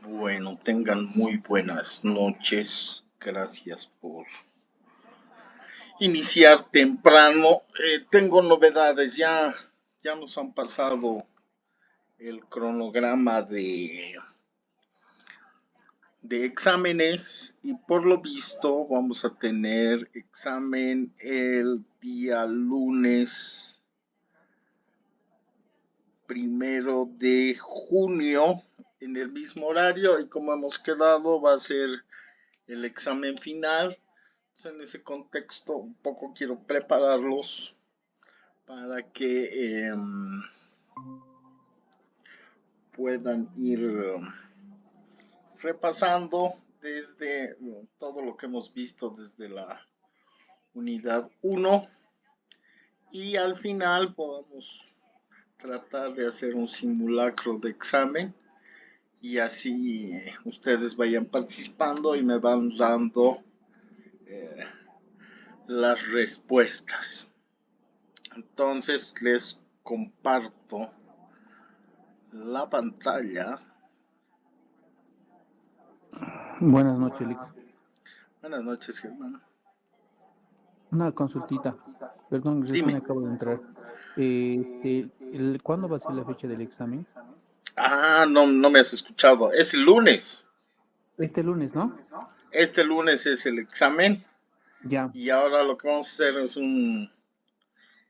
Bueno, tengan muy buenas noches. Gracias por iniciar temprano. Tengo novedades. Ya nos han pasado el cronograma de exámenes y por lo visto vamos a tener examen el día lunes 1 de junio en el mismo horario y como hemos quedado va a ser el examen final. En ese contexto, un poco quiero prepararlos para que puedan ir repasando desde todo lo que hemos visto desde la unidad 1 y al final podamos tratar de hacer un simulacro de examen y así ustedes vayan participando y me van dando las respuestas. Entonces les comparto la pantalla. Buenas noches, Lick. Buenas noches, Germán. Una consultita. Perdón, recién Dime. acabo de entrar. ¿Cuándo va a ser la fecha del examen? No me has escuchado. Es el lunes. Este lunes, ¿no? Este lunes es el examen. Ya. Y ahora lo que vamos a hacer es un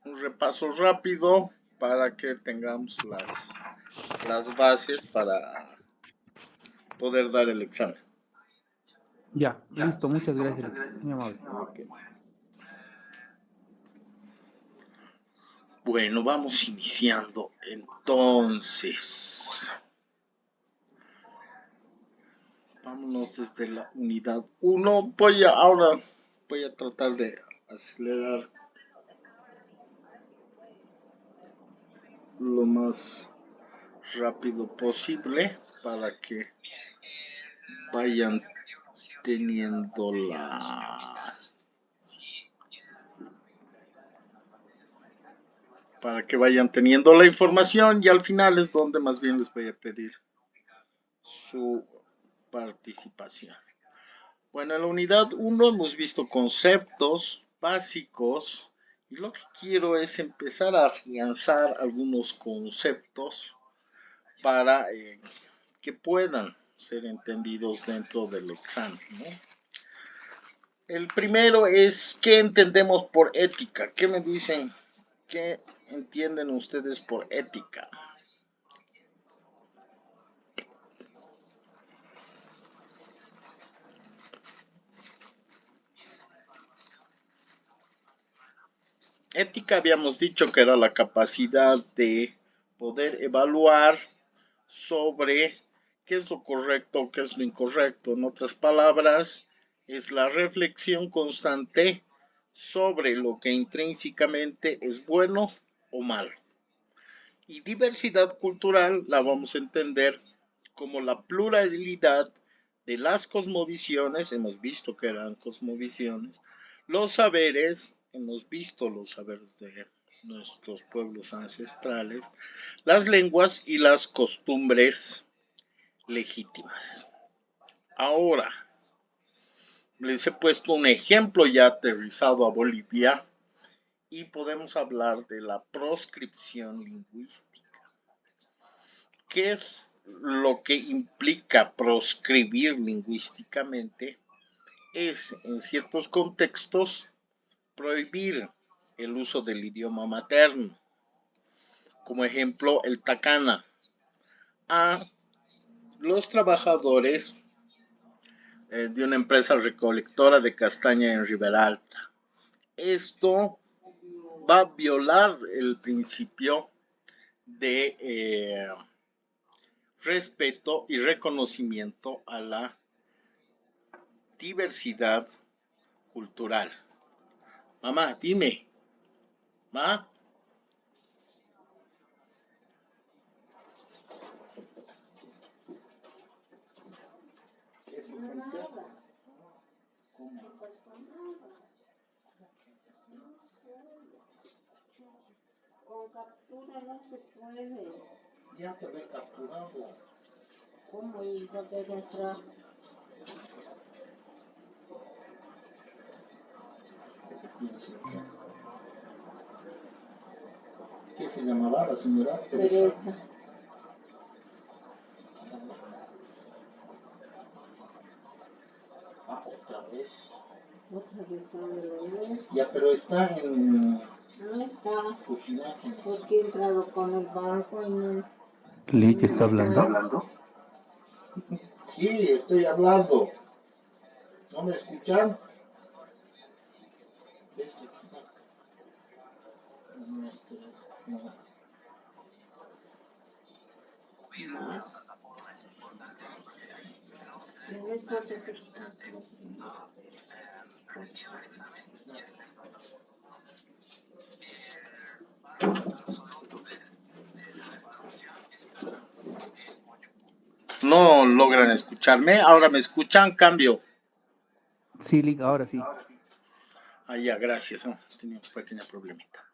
repaso rápido para que tengamos las bases para poder dar el examen. Ya, listo. Muchas gracias, Lick. Muy amable. Okay. Bueno, vamos iniciando. Entonces, vámonos desde la unidad 1. Ahora voy a tratar de acelerar lo más rápido posible para que vayan teniendo la información y al final es donde más bien les voy a pedir su participación. Bueno, en la unidad 1 hemos visto conceptos básicos y lo que quiero es empezar a afianzar algunos conceptos para que puedan ser entendidos dentro del examen, ¿no? El primero es, ¿qué entendemos por ética? ¿Qué me dicen? ¿Qué entienden ustedes por ética? Ética habíamos dicho que era la capacidad de poder evaluar sobre qué es lo correcto, qué es lo incorrecto. En otras palabras, es la reflexión constante sobre lo que intrínsecamente es bueno o malo. Y diversidad cultural la vamos a entender como la pluralidad de las cosmovisiones, hemos visto que eran cosmovisiones, los saberes, hemos visto los saberes de nuestros pueblos ancestrales, las lenguas y las costumbres legítimas. Ahora, les he puesto un ejemplo ya aterrizado a Bolivia y podemos hablar de la proscripción lingüística. ¿Qué es lo que implica proscribir lingüísticamente? Es, en ciertos contextos, prohibir el uso del idioma materno. Como ejemplo, el tacana a los trabajadores de una empresa recolectora de castaña en Ribera Alta. Esto va a violar el principio de respeto y reconocimiento a la diversidad cultural. Mamá, dime, ¿ma? Con captura no se puede. Ya te había capturado. como hijo de nuestra ¿Qué se llamaba la señora Teresa? Teresa. Ah, otra vez. Otra vez sabe lo mismo. Ya, pero está en No está, Fujinaki. porque he entrado con el banco y no. Lich está ¿Está hablando. hablando? Sí, estoy hablando. ¿No me escuchan? ¿Ves? No. Más. No es cosa que está. No logran escucharme. Ahora me escuchan, cambio. Sí, Lich, ahora sí. Ah, ya, gracias. ¿No? Tenía un pequeño problemita.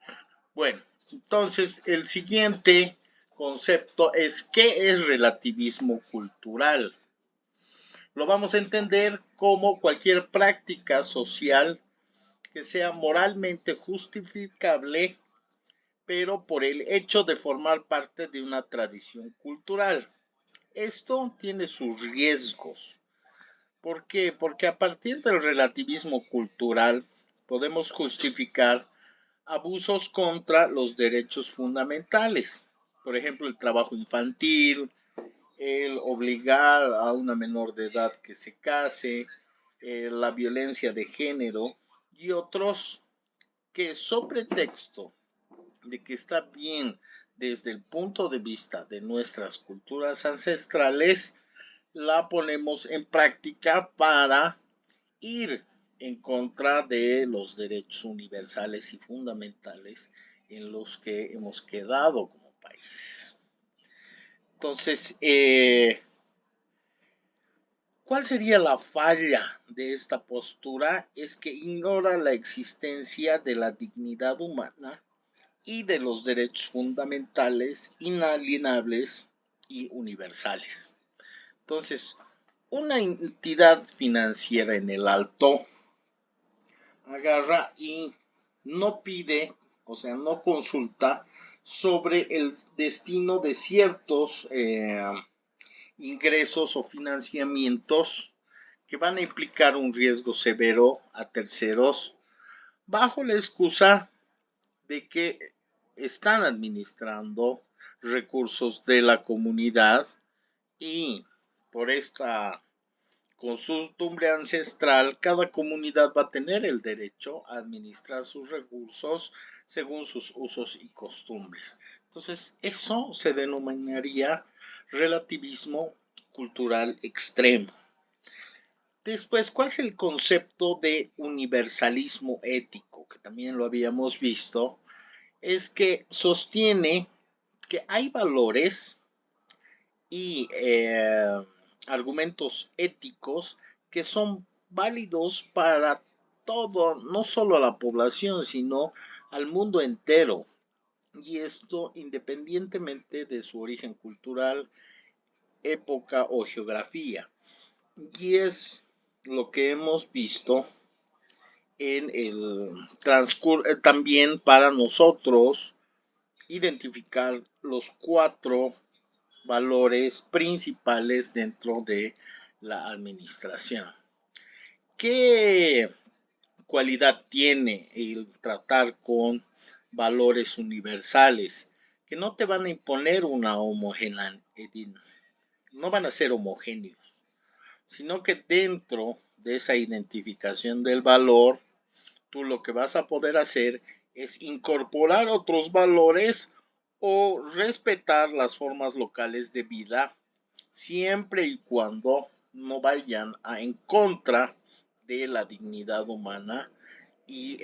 Bueno, entonces el siguiente concepto es ¿qué es relativismo cultural? Lo vamos a entender como cualquier práctica social que sea moralmente justificable, pero por el hecho de formar parte de una tradición cultural. Esto tiene sus riesgos. ¿Por qué? Porque a partir del relativismo cultural podemos justificar abusos contra los derechos fundamentales. Por ejemplo, el trabajo infantil, el obligar a una menor de edad que se case, la violencia de género y otros que sobre texto de que está bien desde el punto de vista de nuestras culturas ancestrales, la ponemos en práctica para ir en contra de los derechos universales y fundamentales en los que hemos quedado como países. Entonces, ¿cuál sería la falla de esta postura? Es que ignora la existencia de la dignidad humana y de los derechos fundamentales, inalienables y universales. Entonces, una entidad financiera en el alto agarra y no pide, o sea, no consulta sobre el destino de ciertos ingresos o financiamientos que van a implicar un riesgo severo a terceros bajo la excusa de que están administrando recursos de la comunidad y por esta costumbre ancestral, cada comunidad va a tener el derecho a administrar sus recursos según sus usos y costumbres. Entonces, eso se denominaría relativismo cultural extremo. Después, ¿cuál es el concepto de universalismo ético? Que también lo habíamos visto. Es que sostiene que hay valores y argumentos éticos que son válidos para todo, no solo a la población, sino al mundo entero. Y esto independientemente de su origen cultural, época o geografía. Y es lo que hemos visto en el transcurso, también para nosotros identificar los 4 valores principales dentro de la administración. ¿Qué cualidad tiene el tratar con valores universales? Que no te van a imponer una homogeneidad, no van a ser homogéneos, sino que dentro de esa identificación del valor, tú lo que vas a poder hacer es incorporar otros valores o respetar las formas locales de vida siempre y cuando no vayan en contra de la dignidad humana y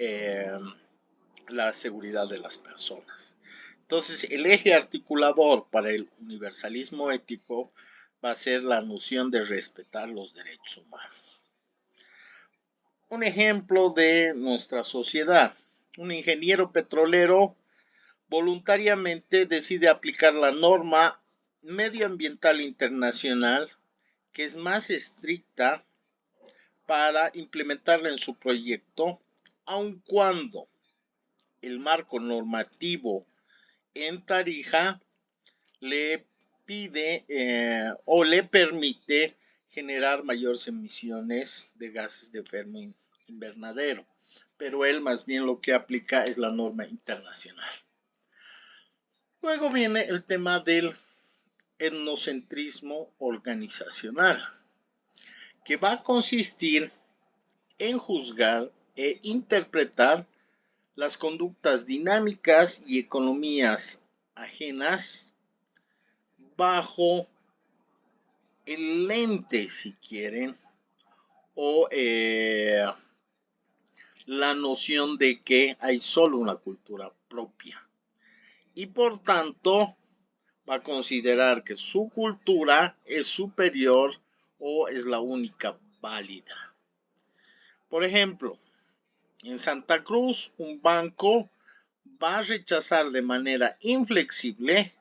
la seguridad de las personas. Entonces, el eje articulador para el universalismo ético va a ser la noción de respetar los derechos humanos. Un ejemplo de nuestra sociedad. Un ingeniero petrolero voluntariamente decide aplicar la norma medioambiental internacional que es más estricta para implementarla en su proyecto, aun cuando el marco normativo en Tarija le pide o le permite generar mayores emisiones de gases de efecto invernadero, pero él más bien lo que aplica es la norma internacional. Luego viene el tema del etnocentrismo organizacional, que va a consistir en juzgar e interpretar las conductas dinámicas y economías ajenas bajo el lente, si quieren, o la noción de que hay solo una cultura propia. Y por tanto, va a considerar que su cultura es superior o es la única válida. Por ejemplo, en Santa Cruz, un banco va a rechazar de manera inflexible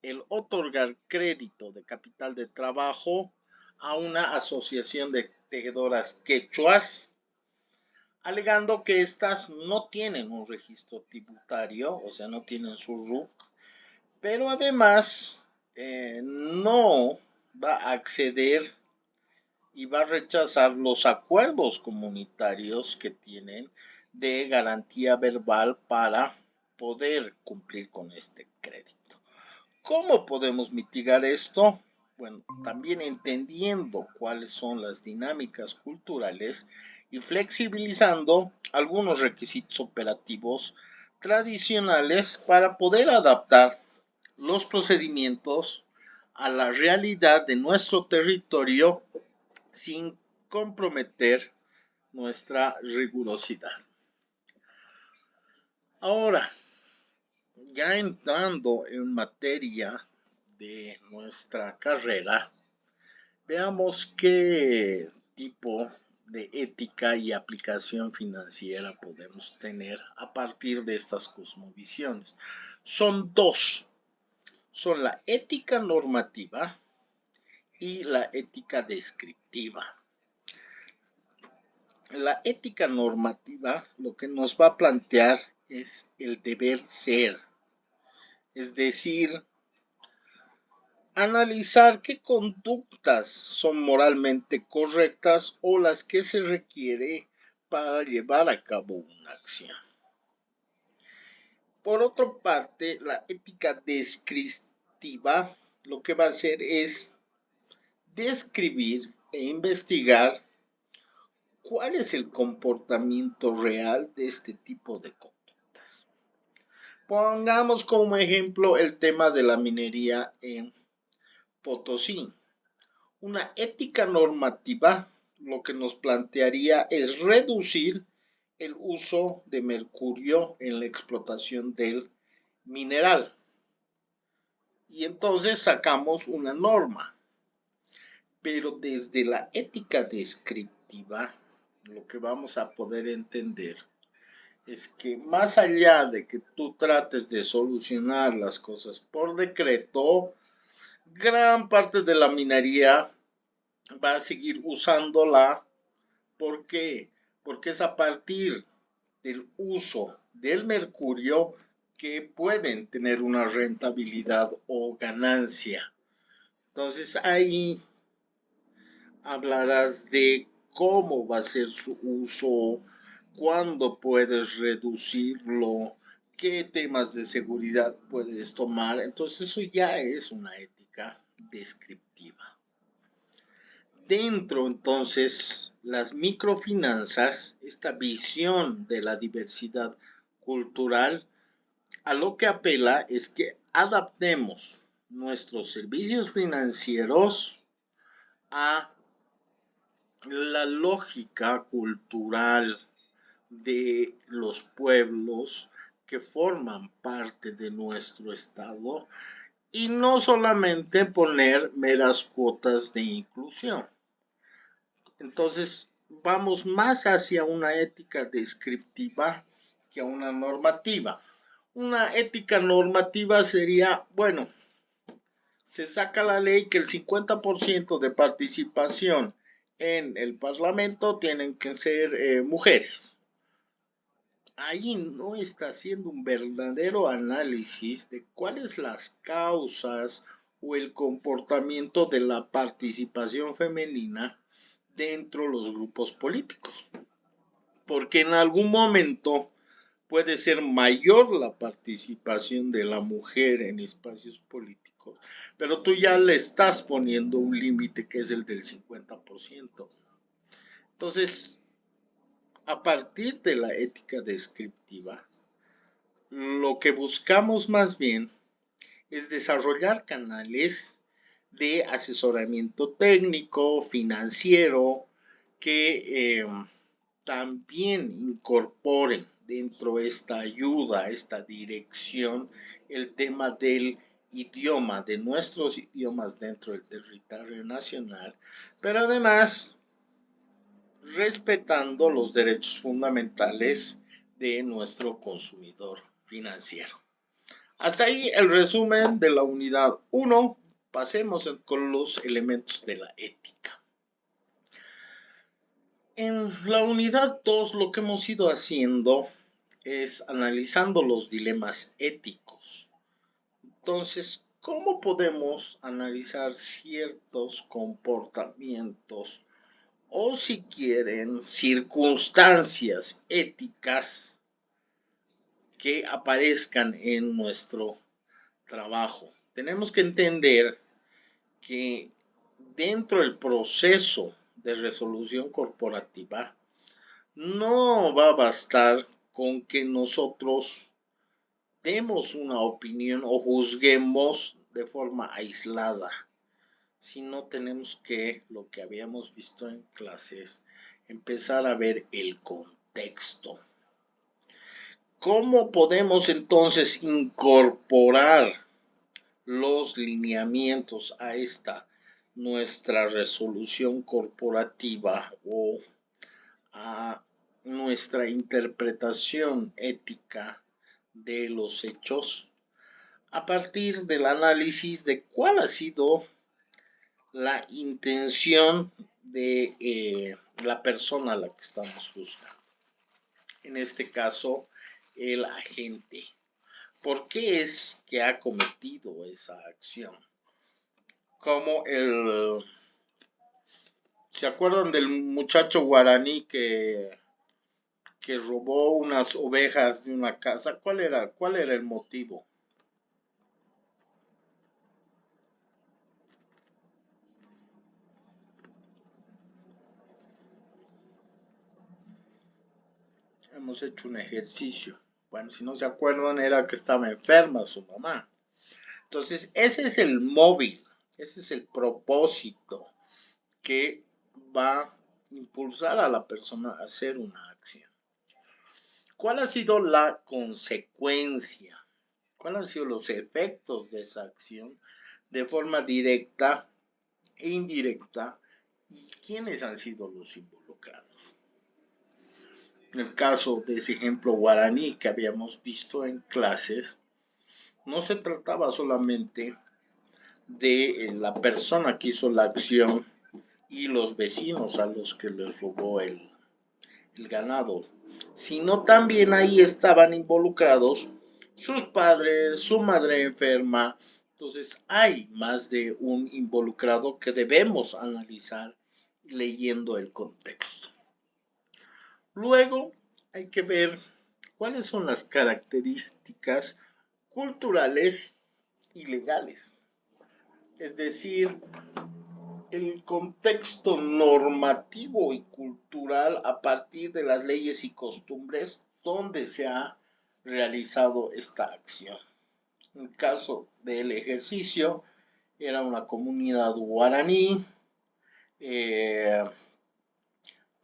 el otorgar crédito de capital de trabajo a una asociación de tejedoras quechuas, alegando que éstas no tienen un registro tributario, o sea, no tienen su RUC, pero además no va a acceder y va a rechazar los acuerdos comunitarios que tienen de garantía verbal para poder cumplir con este crédito. ¿Cómo podemos mitigar esto? Bueno, también entendiendo cuáles son las dinámicas culturales y flexibilizando algunos requisitos operativos tradicionales para poder adaptar los procedimientos a la realidad de nuestro territorio sin comprometer nuestra rigurosidad. Ahora, ya entrando en materia de nuestra carrera, veamos qué tipo de ética y aplicación financiera podemos tener a partir de estas cosmovisiones. Son dos. Son la ética normativa y la ética descriptiva. La ética normativa lo que nos va a plantear es el deber ser, es decir, analizar qué conductas son moralmente correctas o las que se requiere para llevar a cabo una acción. Por otra parte, la ética descriptiva lo que va a hacer es describir e investigar cuál es el comportamiento real de este tipo de conductas. Pongamos como ejemplo el tema de la minería en Potosí. Una ética normativa lo que nos plantearía es reducir el uso de mercurio en la explotación del mineral. Y entonces sacamos una norma. Pero desde la ética descriptiva, lo que vamos a poder entender es que más allá de que tú trates de solucionar las cosas por decreto, gran parte de la minería va a seguir usándola. ¿Por qué? Porque es a partir del uso del mercurio que pueden tener una rentabilidad o ganancia. Entonces ahí hablarás de cómo va a ser su uso, cuándo puedes reducirlo, qué temas de seguridad puedes tomar. Entonces eso ya es una ética descriptiva. Dentro entonces las microfinanzas, esta visión de la diversidad cultural, a lo que apela es que adaptemos nuestros servicios financieros a la lógica cultural de los pueblos que forman parte de nuestro estado y no solamente poner meras cuotas de inclusión. Entonces, vamos más hacia una ética descriptiva que a una normativa. Una ética normativa sería, bueno, se saca la ley que el 50% de participación en el Parlamento tienen que ser mujeres. Ahí no está haciendo un verdadero análisis de cuáles las causas o el comportamiento de la participación femenina dentro de los grupos políticos. Porque en algún momento puede ser mayor la participación de la mujer en espacios políticos, pero tú ya le estás poniendo un límite que es el del 50%. Entonces, a partir de la ética descriptiva, lo que buscamos más bien es desarrollar canales de asesoramiento técnico, financiero, que también incorporen dentro de esta ayuda, esta dirección, el tema del idioma, de nuestros idiomas dentro del territorio nacional, pero además respetando los derechos fundamentales de nuestro consumidor financiero. Hasta ahí el resumen de la unidad 1. Pasemos con los elementos de la ética. En la unidad 2 lo que hemos ido haciendo es analizando los dilemas éticos. Entonces, ¿cómo podemos analizar ciertos comportamientos o, si quieren, circunstancias éticas que aparezcan en nuestro trabajo? Tenemos que entender que dentro del proceso de resolución corporativa no va a bastar con que nosotros demos una opinión o juzguemos de forma aislada, sino tenemos que, lo que habíamos visto en clases, empezar a ver el contexto. ¿Cómo podemos entonces incorporar los lineamientos a esta nuestra resolución corporativa o a nuestra interpretación ética de los hechos a partir del análisis de cuál ha sido la intención de la persona a la que estamos juzgando? En este caso, el agente. ¿Por qué es que ha cometido esa acción? Como ¿se acuerdan del muchacho guaraní que robó unas ovejas de una casa? ¿Cuál era el motivo? Hemos hecho un ejercicio. Bueno, si no se acuerdan, era que estaba enferma su mamá. Entonces, ese es el móvil, ese es el propósito que va a impulsar a la persona a hacer una acción. ¿Cuál ha sido la consecuencia? ¿Cuáles han sido los efectos de esa acción de forma directa e indirecta? ¿Y quiénes han sido los involucrados? En el caso de ese ejemplo guaraní que habíamos visto en clases, no se trataba solamente de la persona que hizo la acción y los vecinos a los que les robó el ganado, sino también ahí estaban involucrados sus padres, su madre enferma. Entonces hay más de un involucrado que debemos analizar leyendo el contexto. Luego hay que ver cuáles son las características culturales y legales, es decir, el contexto normativo y cultural a partir de las leyes y costumbres donde se ha realizado esta acción. En el caso del ejercicio, era una comunidad guaraní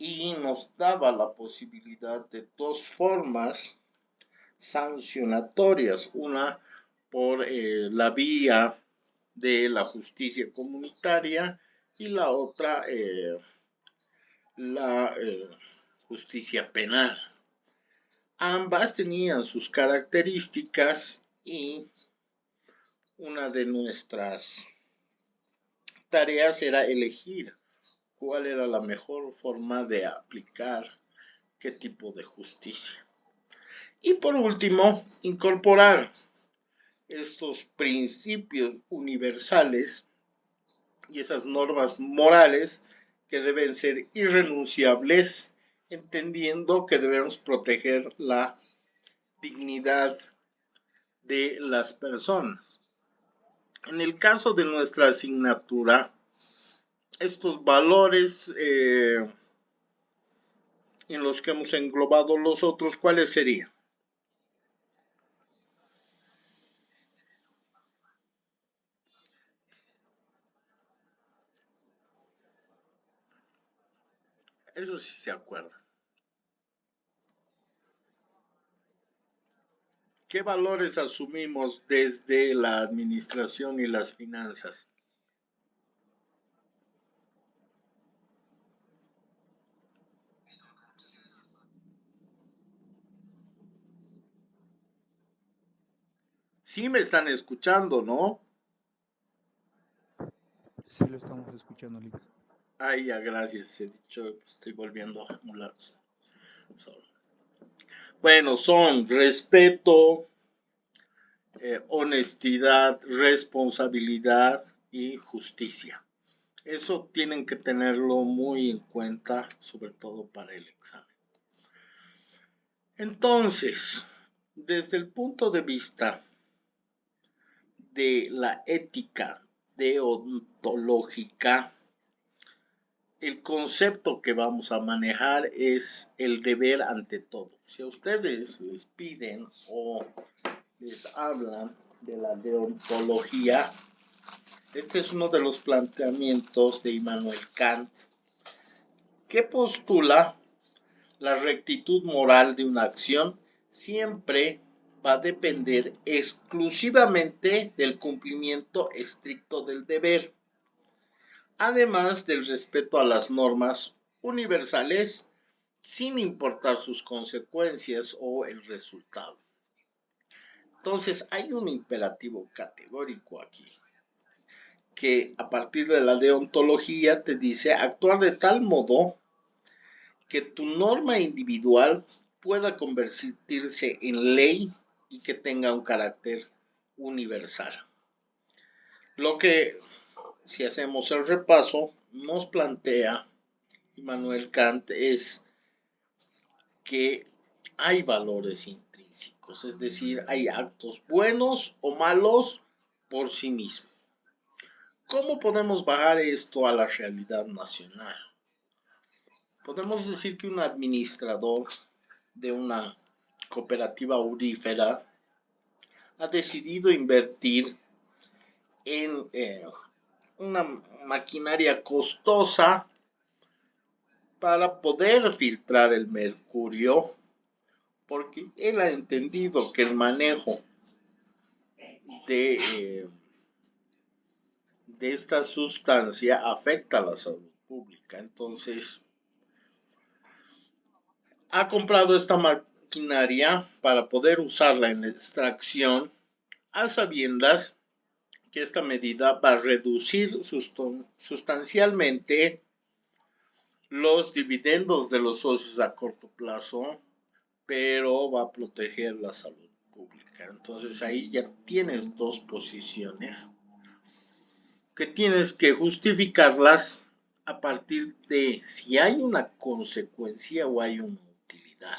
y nos daba la posibilidad de dos formas sancionatorias, una por la vía de la justicia comunitaria y la otra la justicia penal. Ambas tenían sus características y una de nuestras tareas era elegir cuál era la mejor forma de aplicar qué tipo de justicia. Y por último, incorporar estos principios universales y esas normas morales que deben ser irrenunciables, entendiendo que debemos proteger la dignidad de las personas. En el caso de nuestra asignatura, estos valores en los que hemos englobado los otros, ¿cuáles serían? Eso sí se acuerda. ¿Qué valores asumimos desde la administración y las finanzas? Sí me están escuchando, ¿no? Sí, lo estamos escuchando, Lick. Ay, ya, gracias. He dicho, estoy volviendo a acumular. Bueno, son respeto, honestidad, responsabilidad y justicia. Eso tienen que tenerlo muy en cuenta, sobre todo para el examen. Entonces, desde el punto de vista de la ética deontológica, el concepto que vamos a manejar es el deber ante todo. Si a ustedes les piden o les hablan de la deontología, este es uno de los planteamientos de Immanuel Kant, que postula la rectitud moral de una acción siempre va a depender exclusivamente del cumplimiento estricto del deber, además del respeto a las normas universales sin importar sus consecuencias o el resultado. Entonces hay un imperativo categórico aquí, que a partir de la deontología te dice actuar de tal modo que tu norma individual pueda convertirse en ley y que tenga un carácter universal. Lo que, si hacemos el repaso, nos plantea Immanuel Kant es que hay valores intrínsecos, es decir, hay actos buenos o malos por sí mismos. ¿Cómo podemos bajar esto a la realidad nacional? Podemos decir que un administrador de una cooperativa aurífera ha decidido invertir en una maquinaria costosa para poder filtrar el mercurio, porque él ha entendido que el manejo de esta sustancia afecta a la salud pública. Entonces, ha comprado esta maquinaria para poder usarla en la extracción, a sabiendas que esta medida va a reducir sustancialmente los dividendos de los socios a corto plazo, pero va a proteger la salud pública. Entonces ahí ya tienes dos posiciones que tienes que justificarlas a partir de si hay una consecuencia o hay una utilidad.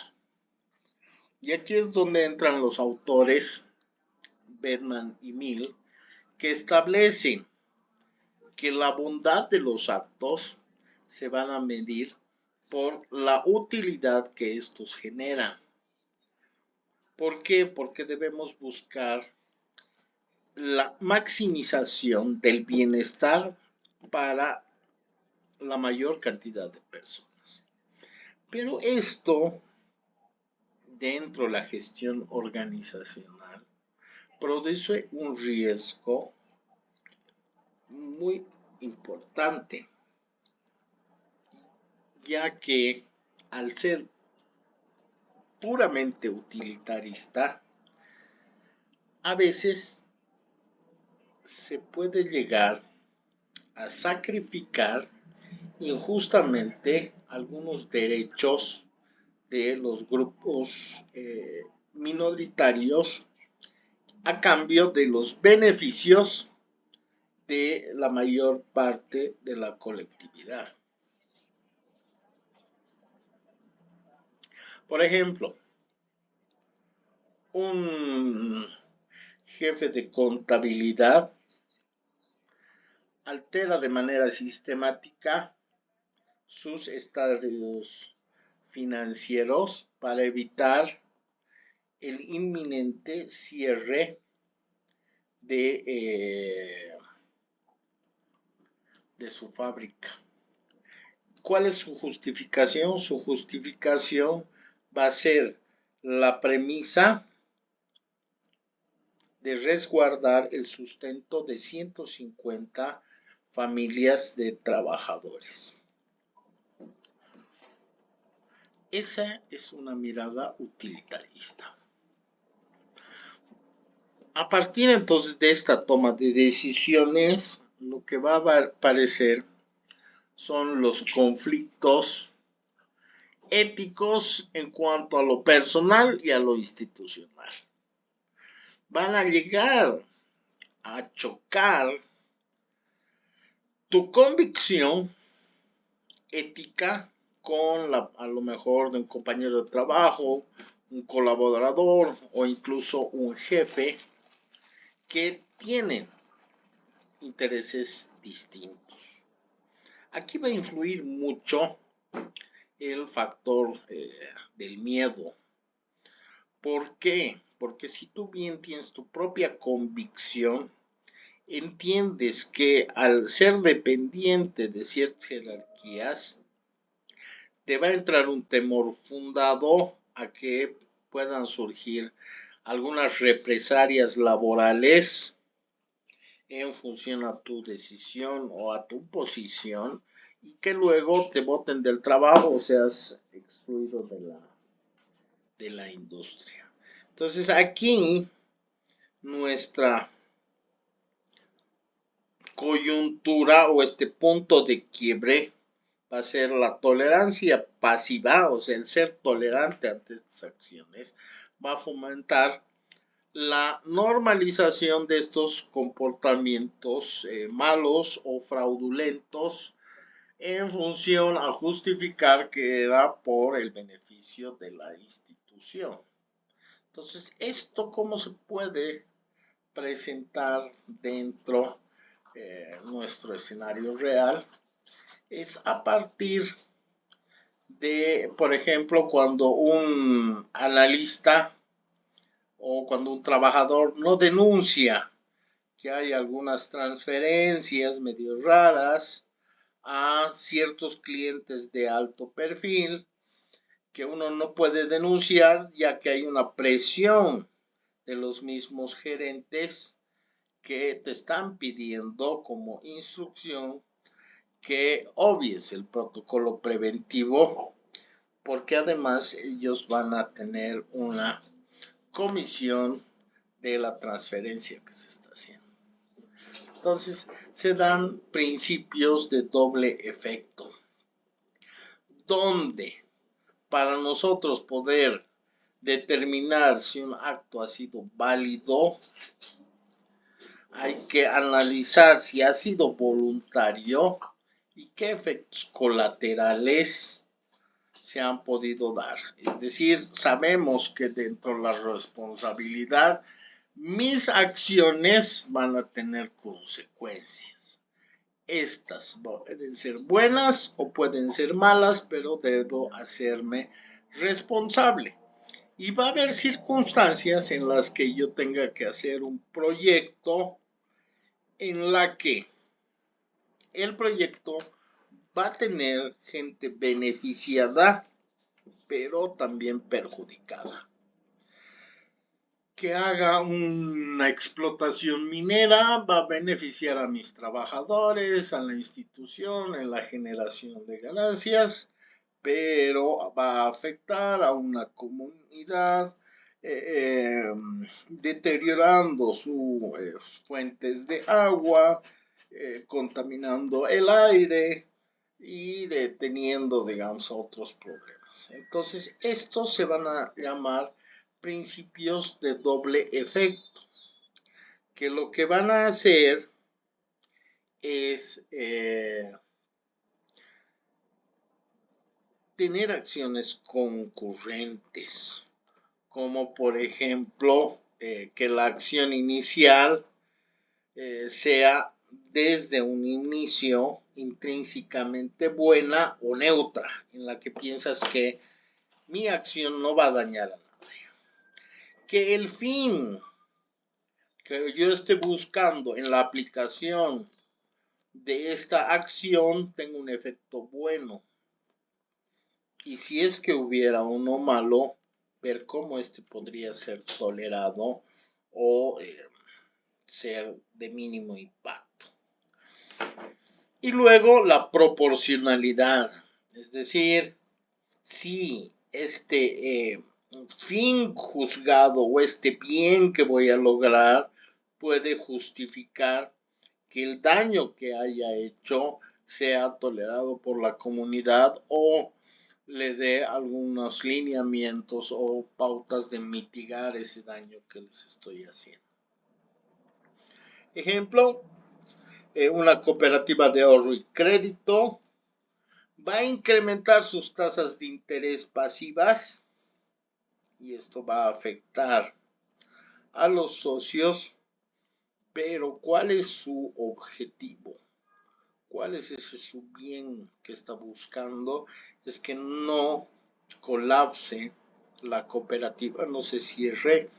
Y aquí es donde entran los autores Bedman y Mill, que establecen que la bondad de los actos se van a medir por la utilidad que estos generan. ¿Por qué? Porque debemos buscar la maximización del bienestar para la mayor cantidad de personas. Pero esto, dentro de la gestión organizacional, produce un riesgo muy importante, ya que al ser puramente utilitarista, a veces se puede llegar a sacrificar injustamente algunos derechos de los grupos minoritarios a cambio de los beneficios de la mayor parte de la colectividad. Por ejemplo, un jefe de contabilidad altera de manera sistemática sus estados financieros para evitar el inminente cierre de su fábrica. ¿Cuál es su justificación? Su justificación va a ser la premisa de resguardar el sustento de 150 familias de trabajadores. Esa es una mirada utilitarista. A partir entonces de esta toma de decisiones, lo que va a aparecer son los conflictos éticos en cuanto a lo personal y a lo institucional. Van a llegar a chocar tu convicción ética con a lo mejor de un compañero de trabajo, un colaborador o incluso un jefe que tienen intereses distintos. Aquí va a influir mucho el factor del miedo. ¿Por qué? Porque si tú bien tienes tu propia convicción, entiendes que al ser dependiente de ciertas jerarquías, te va a entrar un temor fundado a que puedan surgir algunas represalias laborales en función a tu decisión o a tu posición y que luego te boten del trabajo o seas excluido de la industria. Entonces aquí nuestra coyuntura o este punto de quiebre va a ser la tolerancia pasiva, o sea, el ser tolerante ante estas acciones, va a fomentar la normalización de estos comportamientos malos o fraudulentos en función a justificar que era por el beneficio de la institución. Entonces, ¿esto cómo se puede presentar dentro de nuestro escenario real? Es a partir de, por ejemplo, cuando un analista o cuando un trabajador no denuncia que hay algunas transferencias medio raras a ciertos clientes de alto perfil que uno no puede denunciar ya que hay una presión de los mismos gerentes que te están pidiendo como instrucción que obvies el protocolo preventivo porque además ellos van a tener una comisión de la transferencia que se está haciendo. Entonces se dan principios de doble efecto, donde para nosotros poder determinar si un acto ha sido válido, hay que analizar si ha sido voluntario y qué efectos colaterales se han podido dar. Es decir, sabemos que dentro de la responsabilidad, mis acciones van a tener consecuencias. Estas pueden ser buenas o pueden ser malas, pero debo hacerme responsable. Y va a haber circunstancias en las que yo tenga que hacer un proyecto en la que el proyecto va a tener gente beneficiada, pero también perjudicada. Que haga una explotación minera va a beneficiar a mis trabajadores, a la institución, en la generación de ganancias, pero va a afectar a una comunidad deteriorando sus fuentes de agua, contaminando el aire y deteniendo, digamos, otros problemas. Entonces, estos se van a llamar principios de doble efecto, que lo que van a hacer es tener acciones concurrentes, como por ejemplo que la acción inicial sea desde un inicio intrínsecamente buena o neutra, en la que piensas que mi acción no va a dañar a nadie. Que el fin que yo esté buscando en la aplicación de esta acción tenga un efecto bueno. Y si es que hubiera uno malo, ver cómo este podría ser tolerado o ser de mínimo impacto. Y luego la proporcionalidad, es decir, si este fin juzgado o este bien que voy a lograr puede justificar que el daño que haya hecho sea tolerado por la comunidad o le dé algunos lineamientos o pautas de mitigar ese daño que les estoy haciendo. Ejemplo, una cooperativa de ahorro y crédito va a incrementar sus tasas de interés pasivas y esto va a afectar a los socios, pero ¿cuál es su objetivo? ¿Cuál es ese su bien que está buscando? Es que no colapse la cooperativa, no se cierre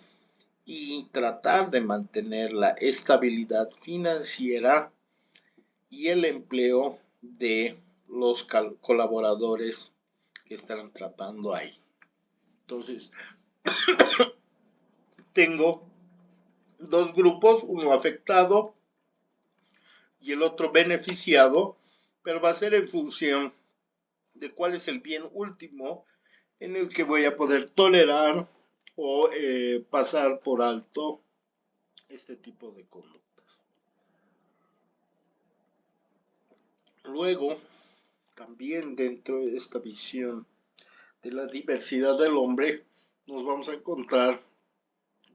y tratar de mantener la estabilidad financiera y el empleo de los colaboradores que están tratando ahí. Entonces, tengo dos grupos, uno afectado y el otro beneficiado, pero va a ser en función de cuál es el bien último en el que voy a poder tolerar o pasar por alto este tipo de conductas. Luego, también dentro de esta visión de la diversidad del hombre, nos vamos a encontrar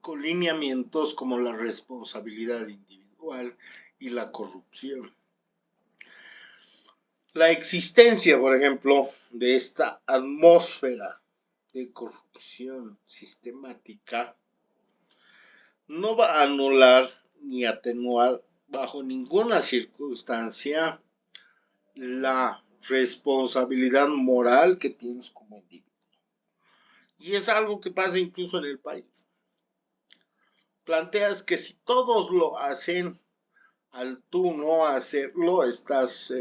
con lineamientos como la responsabilidad individual y la corrupción. La existencia, por ejemplo, de esta atmósfera de corrupción sistemática no va a anular ni atenuar bajo ninguna circunstancia la responsabilidad moral que tienes como individuo. Y es algo que pasa incluso en el país. Planteas que si todos lo hacen, al tú no hacerlo, estás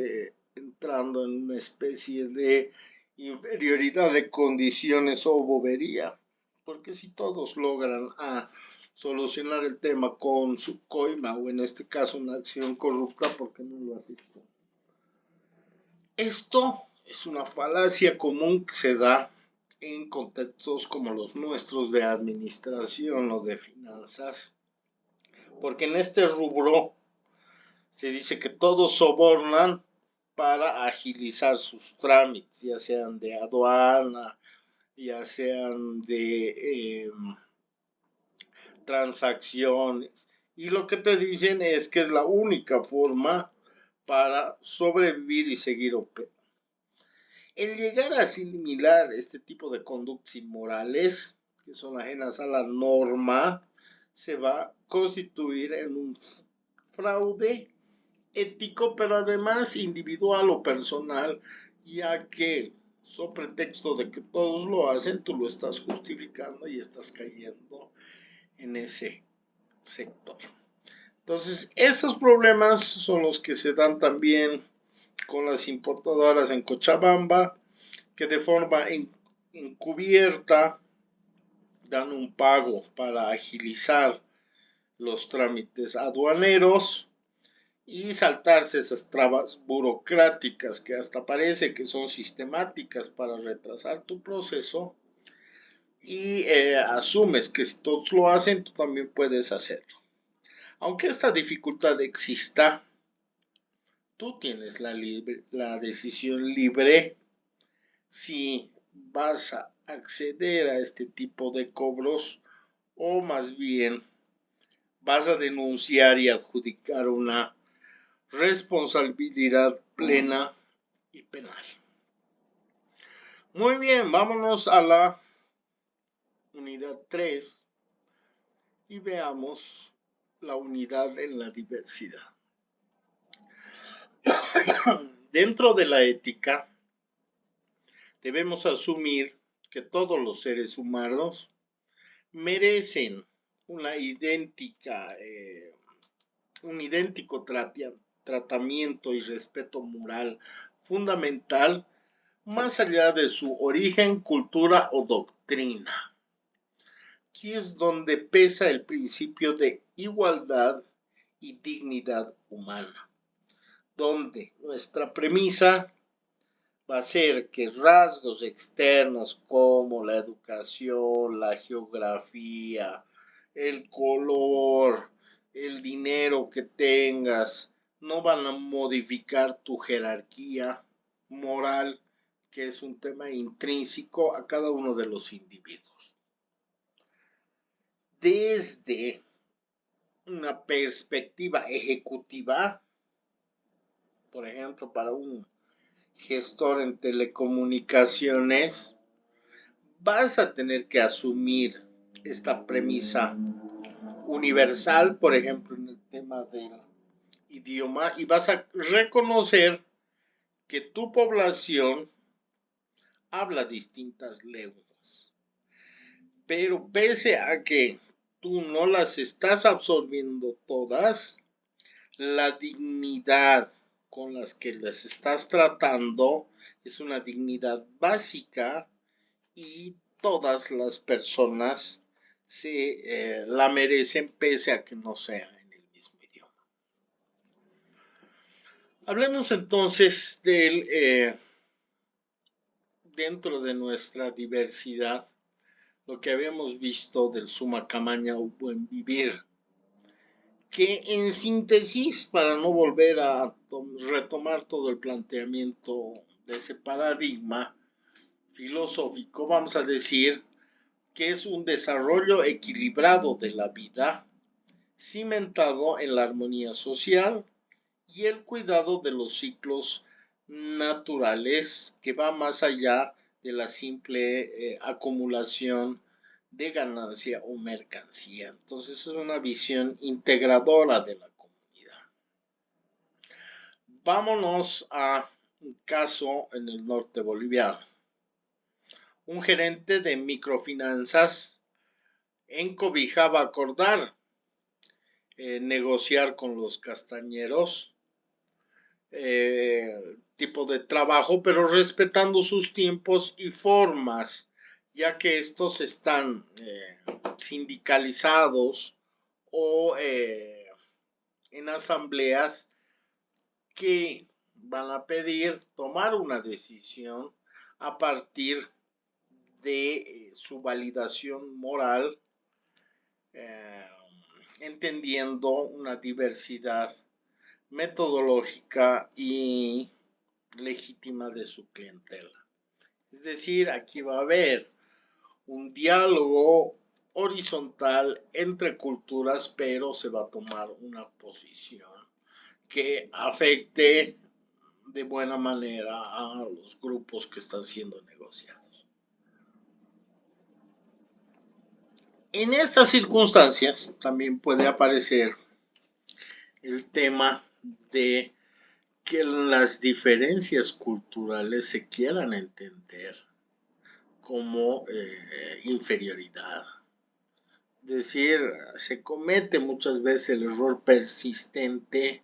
entrando en una especie de inferioridad de condiciones o bobería. Porque si todos logran solucionar el tema con su coima o en este caso una acción corrupta, ¿por qué no lo haces tú? Esto es una falacia común que se da en contextos como los nuestros de administración o de finanzas, porque en este rubro se dice que todos sobornan para agilizar sus trámites, ya sean de aduana, ya sean de transacciones. Y lo que te dicen es que es la única forma para sobrevivir y seguir operando. El llegar a asimilar este tipo de conductas inmorales, que son ajenas a la norma, se va a constituir en un fraude ético, pero además individual o personal, ya que sobre pretexto de que todos lo hacen, tú lo estás justificando y estás cayendo en ese sector. Entonces, esos problemas son los que se dan también con las importadoras en Cochabamba, que de forma encubierta dan un pago para agilizar los trámites aduaneros y saltarse esas trabas burocráticas que hasta parece que son sistemáticas para retrasar tu proceso y asumes que si todos lo hacen, tú también puedes hacerlo. Aunque esta dificultad exista, tú tienes la decisión libre si vas a acceder a este tipo de cobros o más bien vas a denunciar y adjudicar una responsabilidad plena y penal. Muy bien, vámonos a la unidad 3 y veamos la unidad en la diversidad. Dentro de la ética, debemos asumir que todos los seres humanos merecen un idéntico tratamiento y respeto moral fundamental más allá de su origen, cultura o doctrina. Aquí es donde pesa el principio de igualdad y dignidad humana, donde nuestra premisa va a ser que rasgos externos como la educación, la geografía, el color, el dinero que tengas, no van a modificar tu jerarquía moral, que es un tema intrínseco a cada uno de los individuos. Desde una perspectiva ejecutiva, por ejemplo, para un gestor en telecomunicaciones, vas a tener que asumir esta premisa universal, por ejemplo, en el tema del idioma, y vas a reconocer que tu población habla distintas lenguas. Pero pese a que tú no las estás absorbiendo todas, la dignidad con las que les estás tratando es una dignidad básica y todas las personas la merecen pese a que no sea en el mismo idioma. Hablemos entonces dentro de nuestra diversidad, lo que habíamos visto del Summa Camaña o Buen Vivir, que en síntesis, para no volver a retomar todo el planteamiento de ese paradigma filosófico, vamos a decir que es un desarrollo equilibrado de la vida, cimentado en la armonía social y el cuidado de los ciclos naturales, que va más allá de la simple acumulación de ganancia o mercancía. Entonces es una visión integradora de la comunidad. Vámonos a un caso en el norte boliviano. Un gerente de microfinanzas encobijaba acordar negociar con los castañeros tipo de trabajo, pero respetando sus tiempos y formas, ya que estos están sindicalizados o en asambleas que van a pedir tomar una decisión a partir de su validación moral, entendiendo una diversidad metodológica y legítima de su clientela. Es decir, aquí va a haber un diálogo horizontal entre culturas, pero se va a tomar una posición que afecte de buena manera a los grupos que están siendo negociados. En estas circunstancias también puede aparecer el tema de que las diferencias culturales se quieran entender como inferioridad. Es decir, se comete muchas veces el error persistente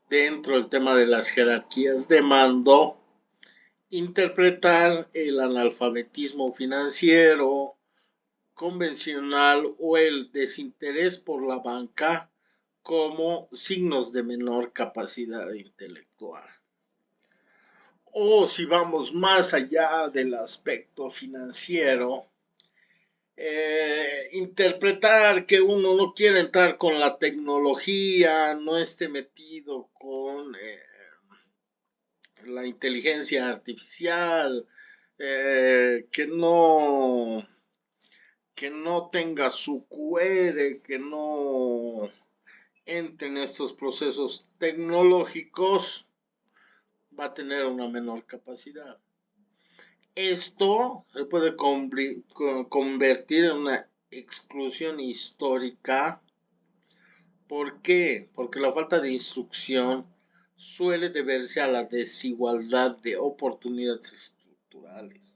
dentro del tema de las jerarquías de mando, interpretar el analfabetismo financiero convencional o el desinterés por la banca como signos de menor capacidad intelectual. O si vamos más allá del aspecto financiero, interpretar que uno no quiere entrar con la tecnología, no esté metido con la inteligencia artificial, que no tenga su QR, que no entre en estos procesos tecnológicos, va a tener una menor capacidad. Esto se puede convertir en una exclusión histórica. ¿Por qué? Porque la falta de instrucción suele deberse a la desigualdad de oportunidades estructurales.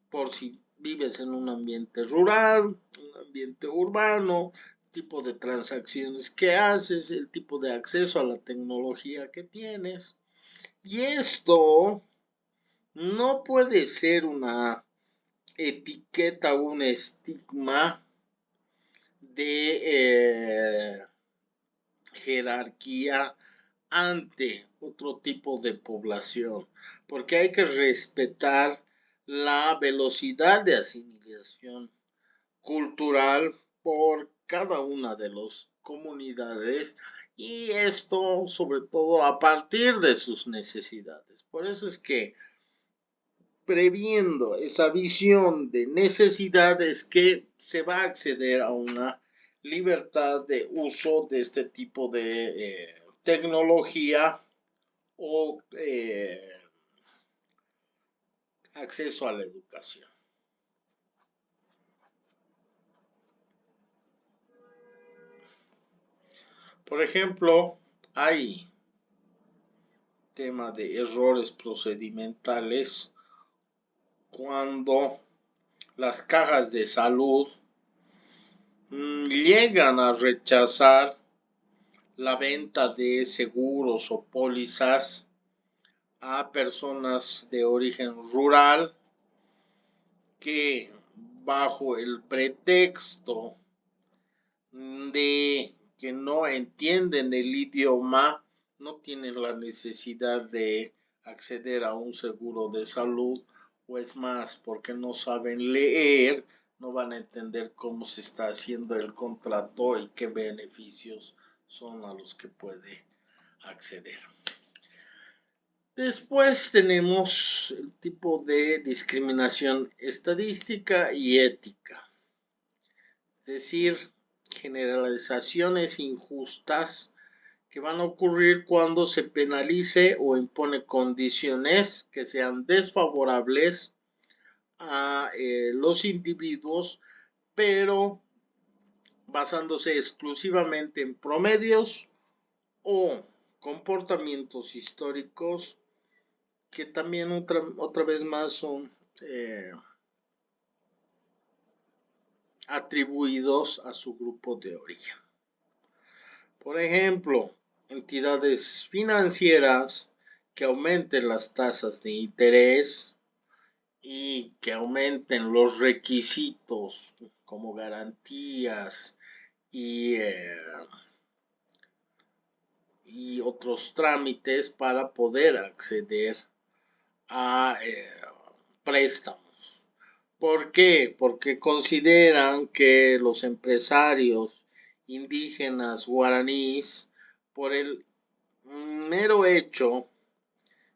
Por si vives en un ambiente rural, un ambiente urbano, el tipo de transacciones que haces, el tipo de acceso a la tecnología que tienes. Y esto no puede ser una etiqueta o un estigma de jerarquía ante otro tipo de población, porque hay que respetar la velocidad de asimilación cultural por cada una de las comunidades, y esto sobre todo a partir de sus necesidades. Por eso es que previendo esa visión de necesidades que se va a acceder a una libertad de uso de este tipo de tecnología o acceso a la educación. Por ejemplo, hay tema de errores procedimentales cuando las cajas de salud llegan a rechazar la venta de seguros o pólizas a personas de origen rural que bajo el pretexto de que no entienden el idioma, no tienen la necesidad de acceder a un seguro de salud, o es más, porque no saben leer, no van a entender cómo se está haciendo el contrato y qué beneficios son a los que puede acceder. Después tenemos el tipo de discriminación estadística y ética, es decir, generalizaciones injustas que van a ocurrir cuando se penalice o impone condiciones que sean desfavorables a los individuos, pero basándose exclusivamente en promedios o comportamientos históricos que también otra vez más son atribuidos a su grupo de origen. Por ejemplo, entidades financieras que aumenten las tasas de interés y que aumenten los requisitos como garantías y otros trámites para poder acceder a préstamos. ¿Por qué? Porque consideran que los empresarios indígenas guaraníes, por el mero hecho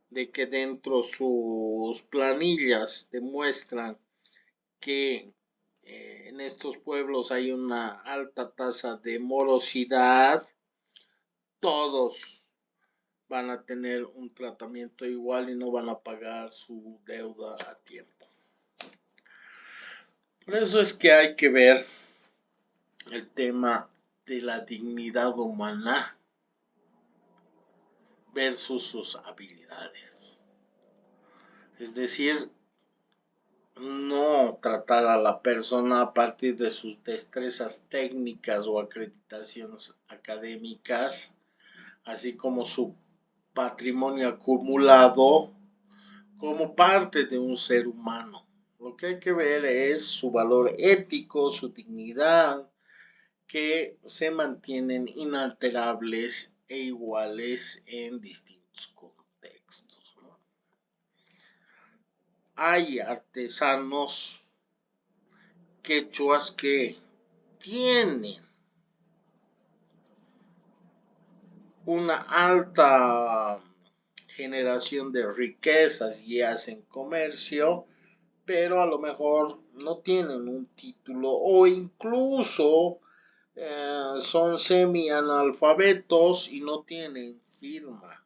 de que dentro sus planillas demuestran que en estos pueblos hay una alta tasa de morosidad, todos van a tener un tratamiento igual y no van a pagar su deuda a tiempo. Por eso es que hay que ver el tema de la dignidad humana versus sus habilidades. Es decir, no tratar a la persona a partir de sus destrezas técnicas o acreditaciones académicas, así como su patrimonio acumulado, como parte de un ser humano. Lo que hay que ver es su valor ético, su dignidad, que se mantienen inalterables e iguales en distintos contextos, ¿no? Hay artesanos quechuas que tienen una alta generación de riquezas y hacen comercio, pero a lo mejor no tienen un título o incluso son semi-analfabetos y no tienen firma.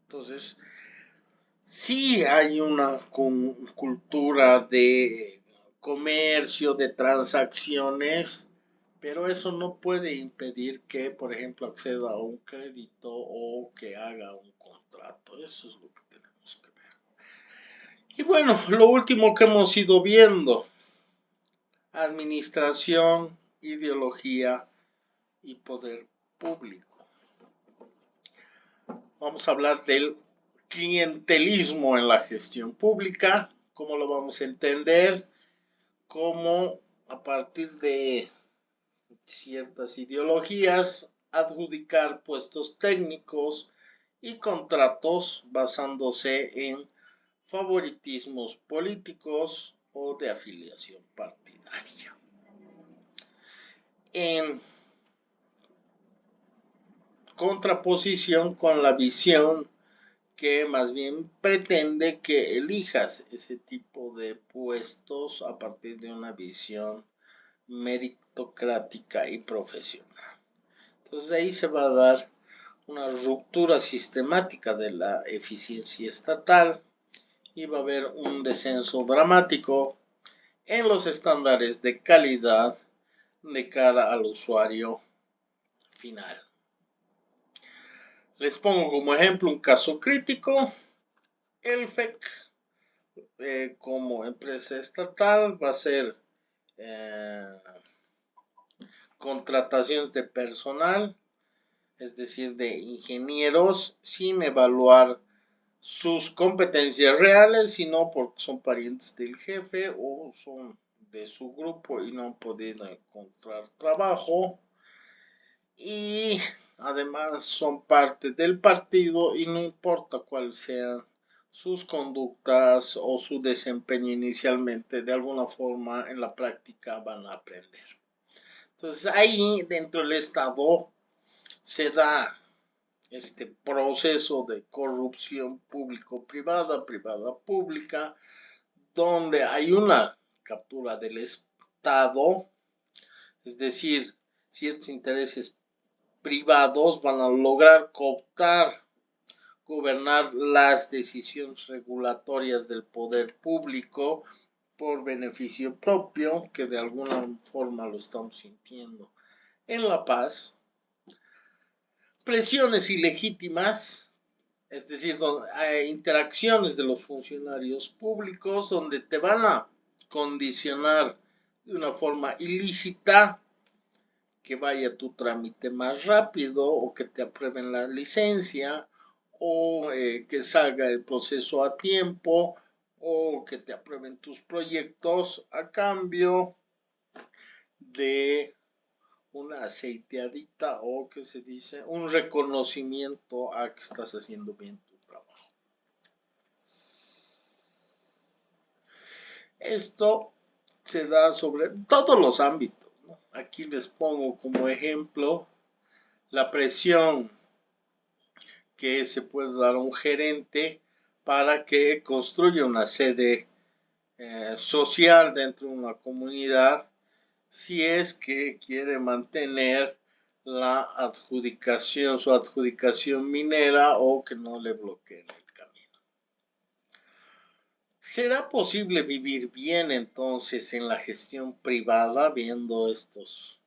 Entonces, sí hay una cultura de comercio, de transacciones, pero eso no puede impedir que, por ejemplo, acceda a un crédito o que haga un contrato. Eso es lo que tenemos que ver. Y bueno, lo último que hemos ido viendo, administración, ideología y poder público. Vamos a hablar del clientelismo en la gestión pública, cómo lo vamos a entender, cómo a partir de ciertas ideologías adjudicar puestos técnicos y contratos basándose en favoritismos políticos o de afiliación partidaria. En contraposición con la visión que más bien pretende que elijas ese tipo de puestos a partir de una visión meritocrática y profesional. Entonces ahí se va a dar una ruptura sistemática de la eficiencia estatal y va a haber un descenso dramático en los estándares de calidad de cara al usuario final. Les pongo como ejemplo un caso crítico. El FEC como empresa estatal va a hacer contrataciones de personal, es decir, de ingenieros, sin evaluar sus competencias reales, sino porque son parientes del jefe o son de su grupo y no han podido encontrar trabajo. Y además son parte del partido y no importa cuál sean sus conductas o su desempeño inicialmente, de alguna forma en la práctica van a aprender. Entonces ahí dentro del Estado se da este proceso de corrupción público-privada, privada-pública, donde hay una captura del Estado, es decir, ciertos intereses privados van a lograr cooptar, gobernar las decisiones regulatorias del poder público por beneficio propio, que de alguna forma lo estamos sintiendo en La Paz. Presiones ilegítimas, es decir, interacciones de los funcionarios públicos donde te van a condicionar de una forma ilícita que vaya tu trámite más rápido o que te aprueben la licencia o que salga el proceso a tiempo o que te aprueben tus proyectos a cambio de una aceiteadita o que se dice un reconocimiento a que estás haciendo bien tu trabajo. Esto se da sobre todos los ámbitos, ¿no? Aquí les pongo como ejemplo la presión que se puede dar a un gerente para que construya una sede social dentro de una comunidad si es que quiere mantener la adjudicación, su adjudicación minera o que no le bloqueen el camino. ¿Será posible vivir bien entonces en la gestión privada viendo estos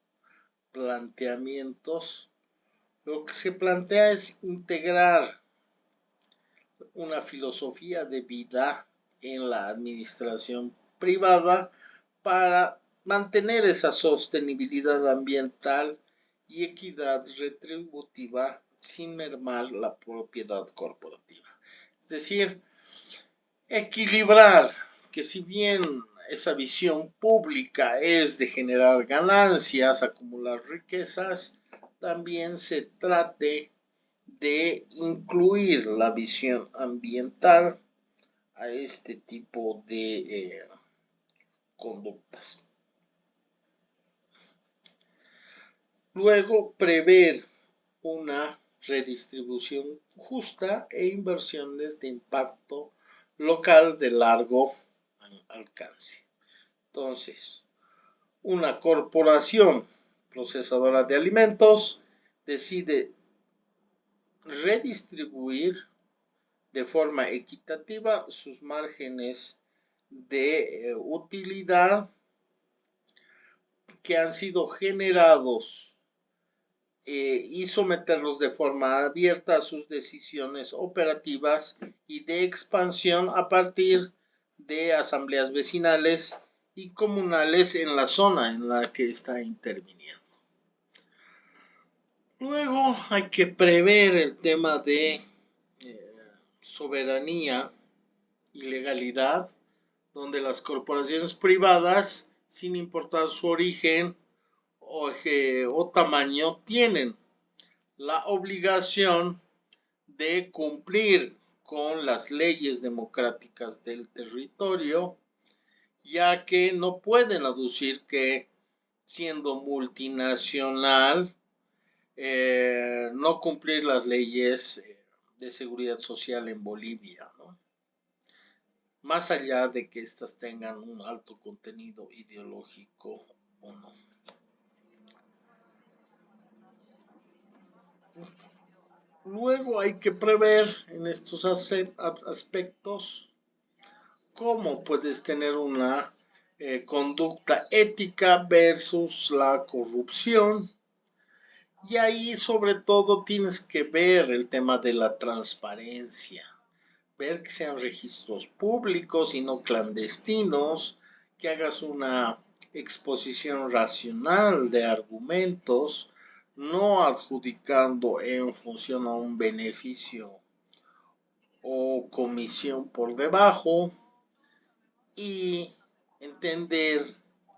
planteamientos? Lo que se plantea es integrar una filosofía de vida en la administración privada para mantener esa sostenibilidad ambiental y equidad retributiva sin mermar la propiedad corporativa. Es decir, equilibrar que si bien esa visión pública es de generar ganancias, acumular riquezas, también se trate de incluir la visión ambiental a este tipo de conductas. Luego, prever una redistribución justa e inversiones de impacto local de largo alcance. Entonces, una corporación procesadora de alimentos decide redistribuir de forma equitativa sus márgenes de utilidad que han sido generados y someterlos de forma abierta a sus decisiones operativas y de expansión a partir de asambleas vecinales y comunales en la zona en la que está interviniendo. Luego hay que prever el tema de soberanía y legalidad, donde las corporaciones privadas, sin importar su origen o tamaño, tienen la obligación de cumplir con las leyes democráticas del territorio, ya que no pueden aducir que siendo multinacional no cumplir las leyes de seguridad social en Bolivia, ¿no? Más allá de que éstas tengan un alto contenido ideológico o no. Luego hay que prever en estos aspectos cómo puedes tener una conducta ética versus la corrupción. Y ahí sobre todo tienes que ver el tema de la transparencia, ver que sean registros públicos y no clandestinos, que hagas una exposición racional de argumentos, no adjudicando en función a un beneficio o comisión por debajo, y entender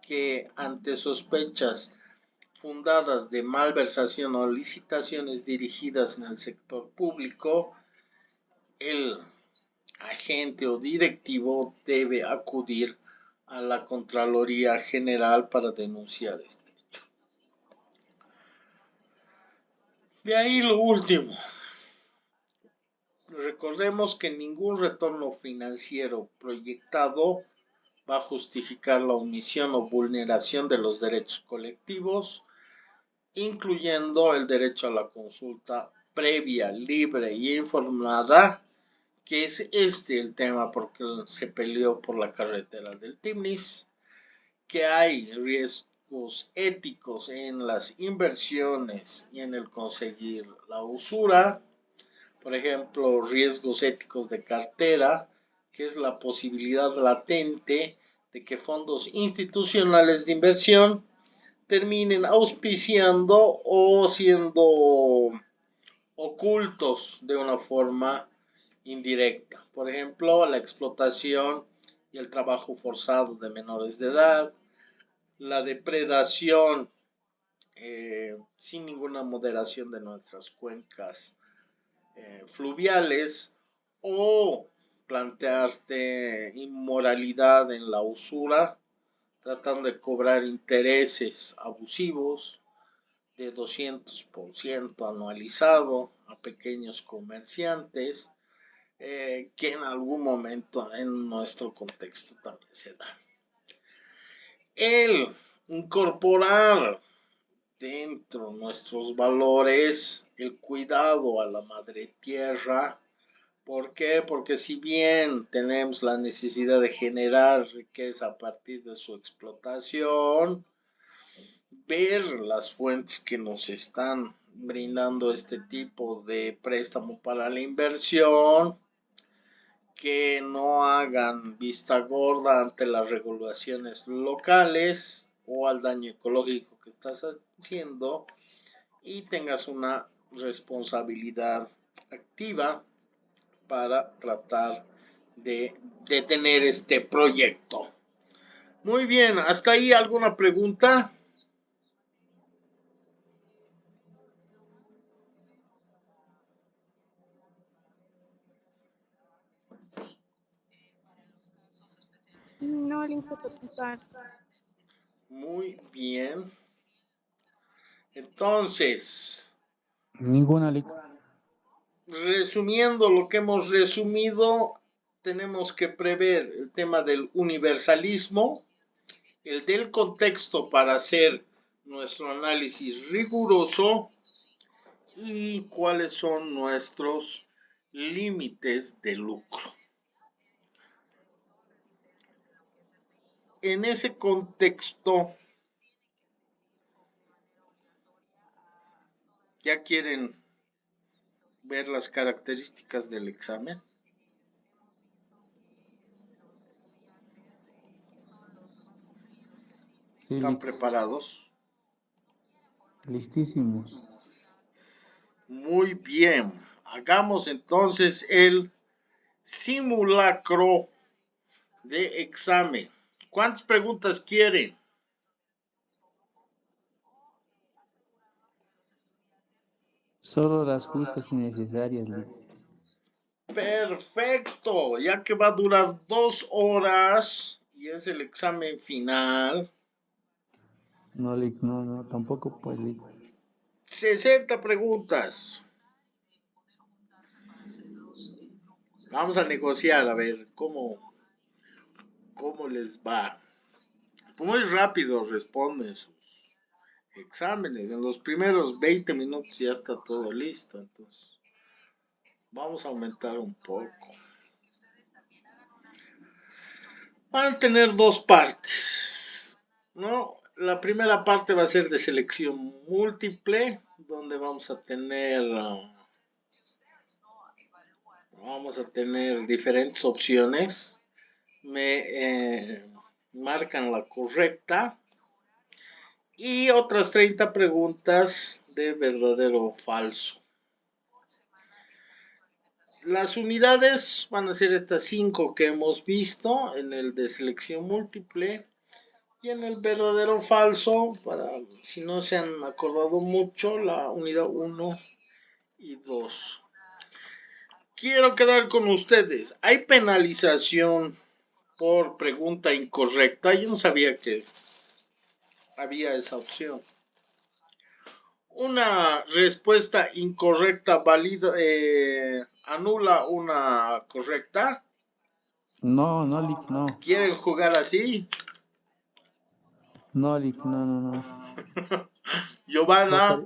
que ante sospechas fundadas de malversación o licitaciones dirigidas en el sector público, el agente o directivo debe acudir a la Contraloría General para denunciar este hecho. De ahí lo último. Recordemos que ningún retorno financiero proyectado va a justificar la omisión o vulneración de los derechos colectivos, incluyendo el derecho a la consulta previa, libre y informada, que es el tema porque se peleó por la carretera del Timnis, que hay riesgos éticos en las inversiones y en el conseguir la usura. Por ejemplo, riesgos éticos de cartera, que es la posibilidad latente de que fondos institucionales de inversión terminen auspiciando o siendo ocultos de una forma indirecta. Por ejemplo, la explotación y el trabajo forzado de menores de edad, la depredación sin ninguna moderación de nuestras cuencas fluviales, o plantearte inmoralidad en la usura, tratando de cobrar intereses abusivos de 200% anualizado a pequeños comerciantes, que en algún momento en nuestro contexto también se da. El incorporar dentro de nuestros valores el cuidado a la madre tierra. ¿Por qué? Porque si bien tenemos la necesidad de generar riqueza a partir de su explotación, ver las fuentes que nos están brindando este tipo de préstamo para la inversión, que no hagan vista gorda ante las regulaciones locales o al daño ecológico que estás haciendo, y tengas una responsabilidad activa para tratar de detener este proyecto. Muy bien, ¿hasta ahí alguna pregunta? No, listo, total. Muy bien. Entonces, Ninguna, Lic. resumiendo lo que hemos resumido, tenemos que prever el tema del universalismo, el del contexto para hacer nuestro análisis riguroso y cuáles son nuestros límites de lucro. En ese contexto, ¿ya quieren ver las características del examen? Sí, ¿Están Lick, preparados? listísimos. Muy bien. Hagamos entonces el simulacro de examen. ¿Cuántas preguntas quieren? Solo las justas y necesarias, Lick. Perfecto, ya que va a durar 2 horas y es el examen final. No, Lick, no, tampoco pues, Lick. 60 preguntas. Vamos a negociar a ver cómo les va. Muy rápido responden sus exámenes. En los primeros 20 minutos ya está todo listo. Entonces, vamos a aumentar un poco. Van a tener 2 partes, ¿no? La primera parte va a ser de selección múltiple, donde vamos a tener diferentes opciones. Me marcan la correcta y otras 30 preguntas de verdadero o falso. Las unidades van a ser estas 5 que hemos visto en el de selección múltiple y en el verdadero o falso, para si no se han acordado mucho, la unidad 1 y 2. Quiero quedar con ustedes. ¿Hay penalización por pregunta incorrecta? Yo no sabía que había esa opción. Una respuesta incorrecta anula una correcta. No, Lick, no. ¿Quieren jugar así? No, Lick, no. Giovanna.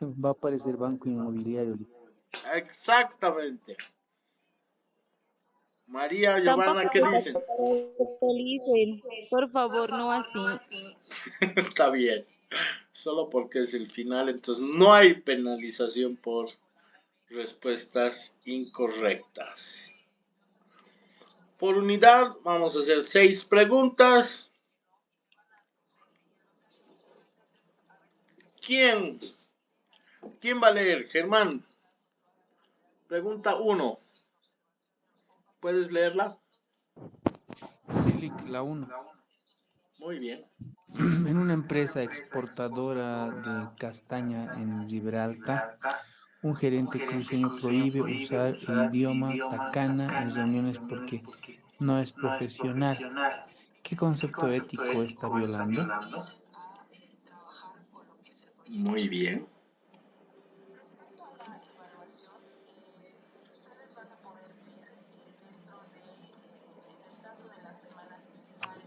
Va a aparecer Banco Inmobiliario, Lick. Exactamente. María, Tampoco Giovanna, ¿qué dicen? actualicen, por favor, no así. Está bien. Solo porque es el final, entonces no hay penalización por respuestas incorrectas. Por unidad vamos a hacer 6 preguntas. ¿Quién va a leer? Germán. Pregunta 1. ¿Puedes leerla? Sí, Lick, la 1. Muy bien. En una empresa exportadora de castaña en Gibraltar, un gerente cruceño prohíbe usar el idioma takana en reuniones porque no es profesional. ¿Qué concepto ético está violando? Muy bien.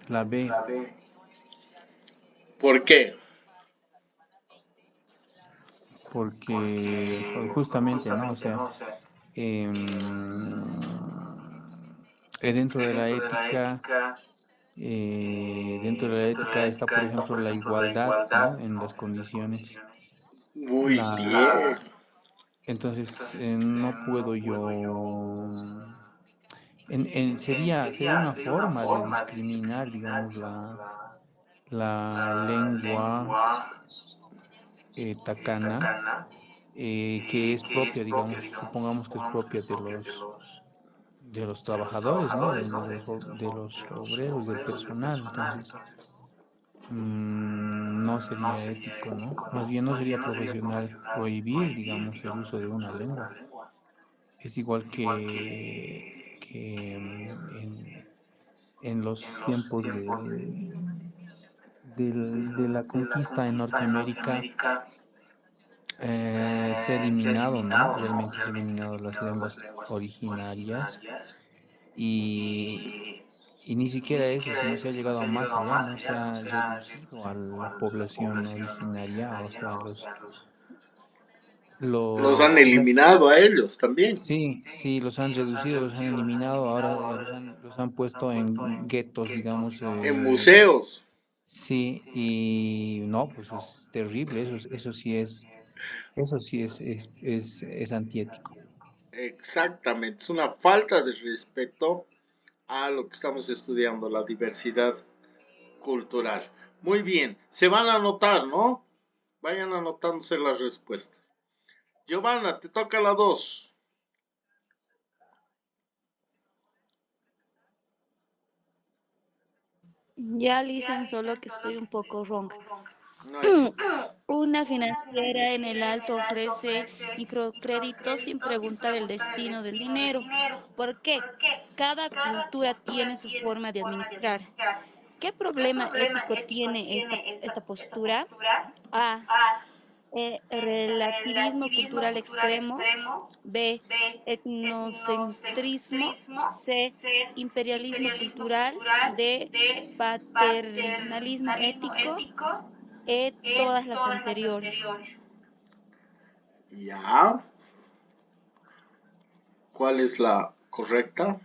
La B. ¿Por qué? Porque justamente, ¿no? O sea, dentro de la ética, está, por ejemplo, la igualdad, ¿no? En las condiciones. Muy bien. Entonces, no puedo yo... sería una forma de discriminar, digamos, la lengua takana, que es propia, digamos, supongamos que es propia de los trabajadores, ¿no? De los obreros, del personal. Entonces, no sería ético, ¿no? Más bien no sería profesional prohibir, digamos, el uso de una lengua. Es igual que en los tiempos de la conquista en Norteamérica, Se ha eliminado, ¿no? Realmente se ha eliminado las lenguas originarias y, y ni siquiera eso, sino se ha llegado a más allá, ¿no? Se ha reducido a la población originaria, o sea, Los han o sea, eliminado a ellos también. sí, sí, los han reducido, los han eliminado, ahora los han puesto en guetos, digamos, En museos. sí, y no, pues es terrible, eso sí es antiético. Exactamente. Es una falta de respeto a lo que estamos estudiando, la diversidad cultural. Muy bien. Se van a anotar, ¿no? Vayan anotándose las respuestas. Giovanna, te toca la 2. Ya dicen solo que estoy un poco ronca. No hay problema. Una financiera en el Alto ofrece microcréditos sin preguntar el destino del dinero. ¿Por qué? Cada cultura tiene su forma de administrar. ¿Qué problema ético tiene esta postura? A. Relativismo cultural extremo. B. Etnocentrismo. C. Imperialismo cultural. D. Paternalismo ético. E. Todas las anteriores. Ya. ¿Cuál es la correcta?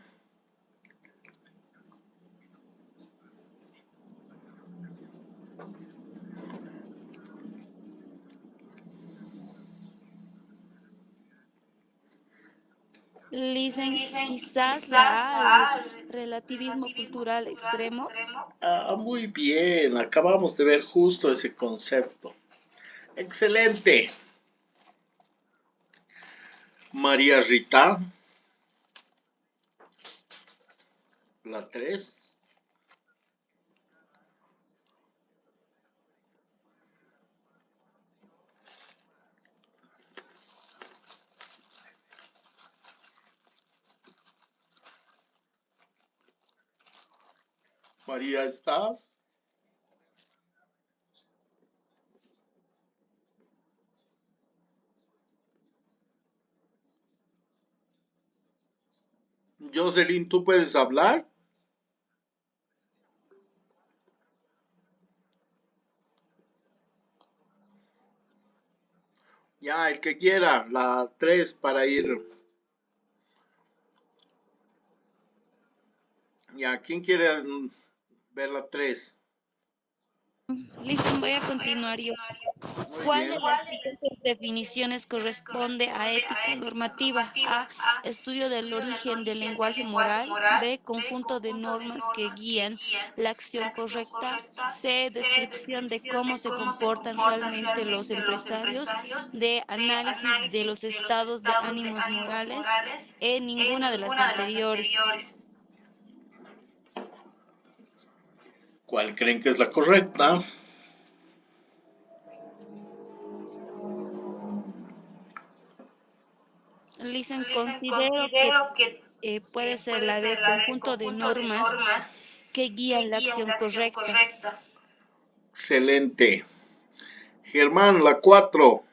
Dicen quizás la A, el relativismo cultural extremo. Ah, muy bien. Acabamos de ver justo ese concepto. Excelente. María Rita, la 3. María, ¿estás? Jocelyn, ¿tú puedes hablar? Ya, el que quiera, la 3 para ir. Ya, ¿quién quiere ver la 3? Listo, voy a continuar yo. Muy ¿Cuál bien. de las siguientes definiciones corresponde a ética normativa? A. Estudio del origen del lenguaje moral. B. Conjunto de normas que guían la acción correcta. C. Descripción de cómo se comportan realmente los empresarios. D. Análisis de los estados de ánimos morales. E. Ninguna de las anteriores. ¿Cuál creen que es la correcta? Listen, considero que puede ser la de conjunto de normas que guían la acción correcta. Excelente. Germán, la 4.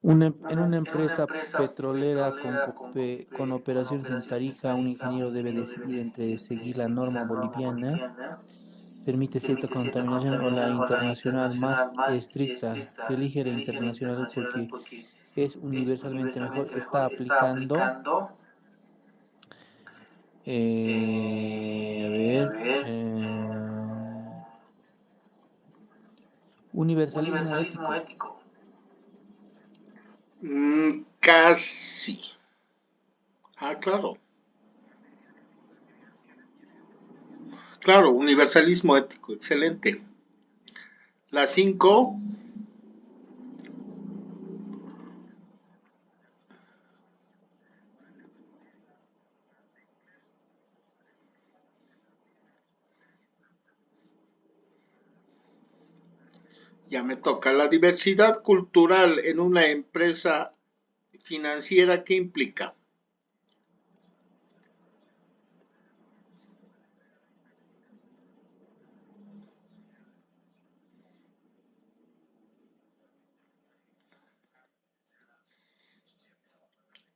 En una empresa petrolera con operaciones en Tarija, un ingeniero debe decidir entre seguir la norma boliviana, permite cierta contaminación, o la internacional más estricta. Se elige la internacional porque es universalmente mejor. Está aplicando, a ver, universalismo ético. Casi. Ah, claro. Claro, universalismo ético. Excelente. La 5. Ya me toca. La diversidad cultural en una empresa financiera, ¿qué implica?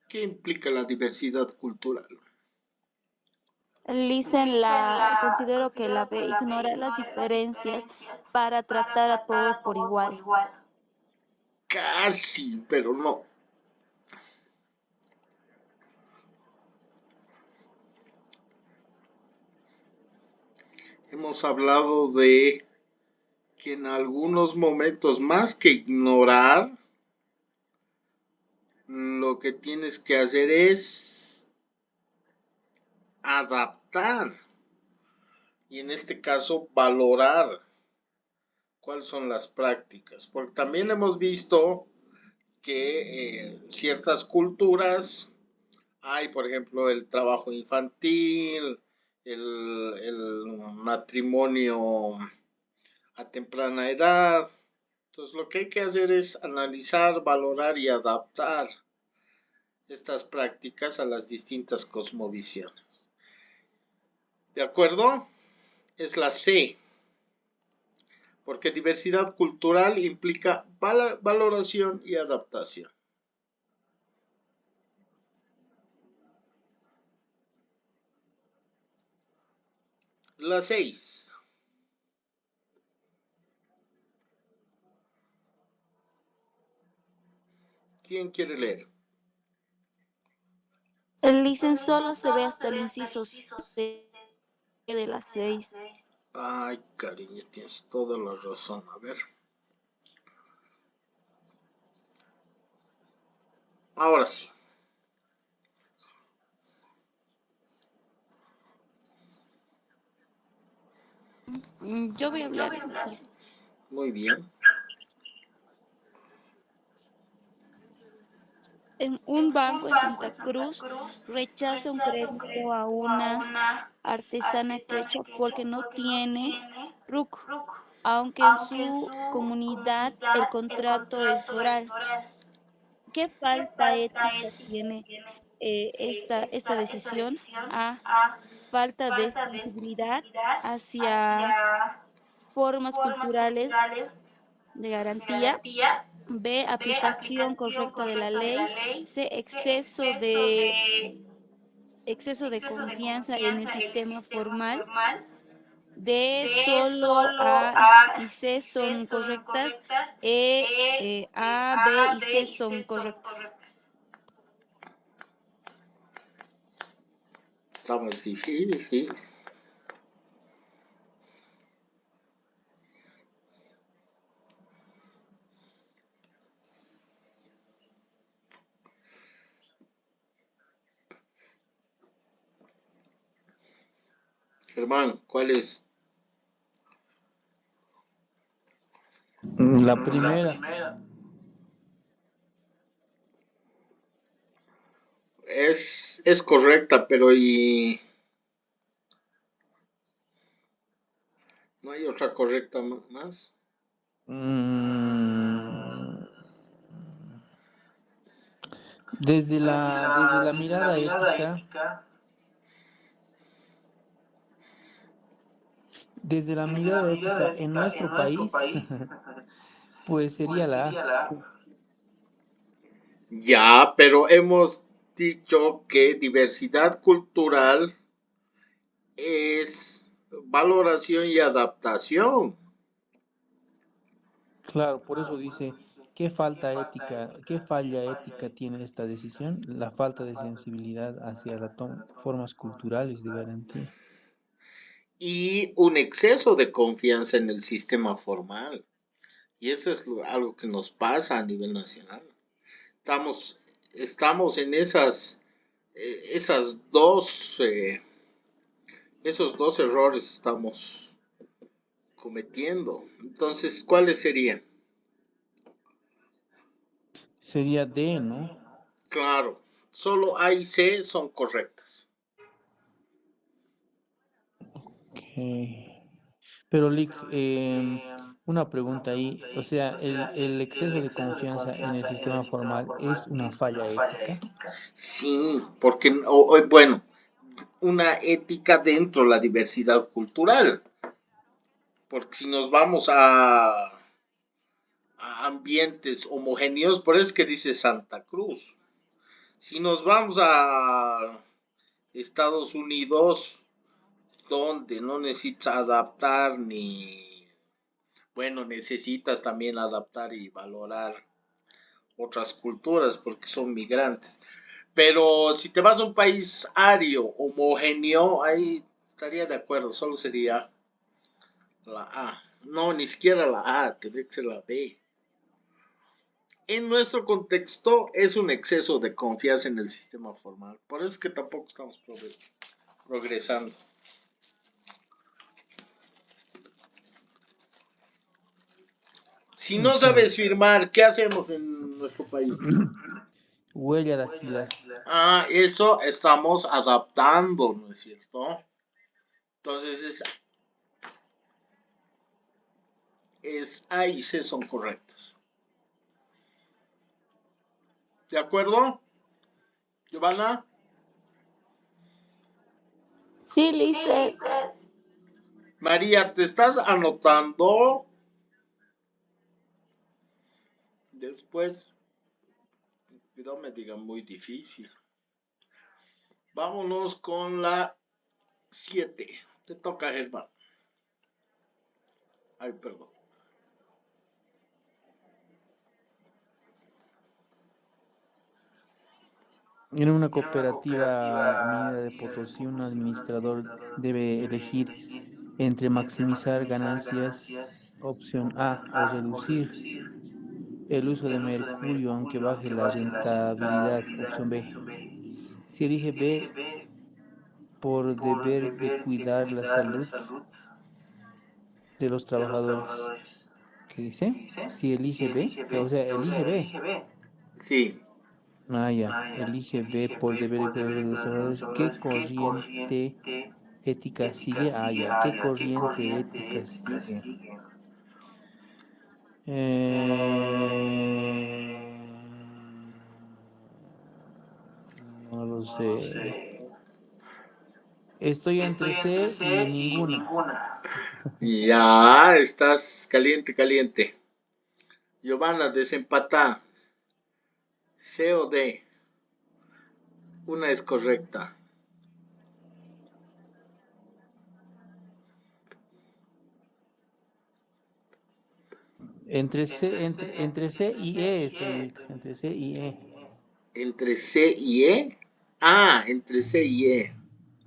¿Qué implica la diversidad cultural? Considero que la B ignora las diferencias para tratar a todos por igual. Casi, pero no. Hemos hablado de que en algunos momentos, más que ignorar, lo que tienes que hacer es adaptar y en este caso valorar cuáles son las prácticas, porque también hemos visto que ciertas culturas hay, por ejemplo, el trabajo infantil, el matrimonio a temprana edad. Entonces lo que hay que hacer es analizar, valorar y adaptar estas prácticas a las distintas cosmovisiones. ¿De acuerdo? Es la C, porque diversidad cultural implica valoración y adaptación. La 6. ¿Quién quiere leer? El listen solo se ve hasta el inciso C de las 6. Ay, cariño, tienes toda la razón. A ver. Ahora sí. Yo voy a hablar. Muy bien. En un banco en Santa Cruz rechaza un crédito a una artesana quechua porque no tiene RUC, aunque en su comunidad el contrato es oral. ¿Qué falta ética tiene esta decisión? A. Falta de sensibilidad hacia formas culturales de garantía. B. Aplicación correcta de la ley. C. Exceso de confianza en el sistema formal. D. Solo A y C son correctas. A, B y C son correctas. Está más difícil, sí. Germán, ¿cuál es? La primera. Es correcta, pero ¿y no hay otra correcta más? Desde la mirada ética, en nuestro país, pues sería la A. Ya, pero hemos dicho que diversidad cultural es valoración y adaptación. Claro, por eso dice, qué falla ética tiene esta decisión? La falta de sensibilidad hacia las formas culturales de garantía. Y un exceso de confianza en el sistema formal. Y eso es algo que nos pasa a nivel nacional. Estamos en esas esos dos errores estamos cometiendo. Entonces, ¿cuáles serían? Sería D, ¿no? Claro, solo A y C son correctas. Ok. Pero, Lick, una pregunta ahí, o sea, el exceso de confianza en el sistema formal es una falla ética. Sí, porque, bueno, una ética dentro de la diversidad cultural. Porque si nos vamos a ambientes homogéneos, por eso es que dice Santa Cruz. Si nos vamos a Estados Unidos, donde no necesitas adaptar necesitas también adaptar y valorar otras culturas porque son migrantes. Pero si te vas a un país ario, homogéneo, ahí estaría de acuerdo, solo sería la A. No, ni siquiera la A, tendría que ser la B. En nuestro contexto es un exceso de confianza en el sistema formal. Por eso es que tampoco estamos progresando. Si no sabes firmar, ¿qué hacemos en nuestro país? Huella dactilar. Eso estamos adaptando, ¿no es cierto? Entonces es A y C son correctas. ¿De acuerdo? Giovanna. Sí, Lizeth. María, ¿te estás anotando? Después, cuidado me digan muy difícil. Vámonos con la 7. Te toca, Germán. Ay, perdón. En una cooperativa minera de Potosí, un administrador debe elegir entre maximizar ganancias, opción A, o reducir el uso de mercurio aunque baje la rentabilidad, opción B. Si elige B, por deber de cuidar la salud de los trabajadores. ¿Qué dice? Si elige B, o sea, elige B. Sí. Ya, elige B por deber de cuidar de los trabajadores. ¿Qué corriente ética sigue? Ya, ¿qué corriente ética sigue? No lo sé. Estoy entre C y ninguna. Ya, estás caliente, caliente. Giovanna, desempata. C o D. Una es correcta. Entre C y E estoy, entre C y E. ¿Entre C y E? Entre C y E.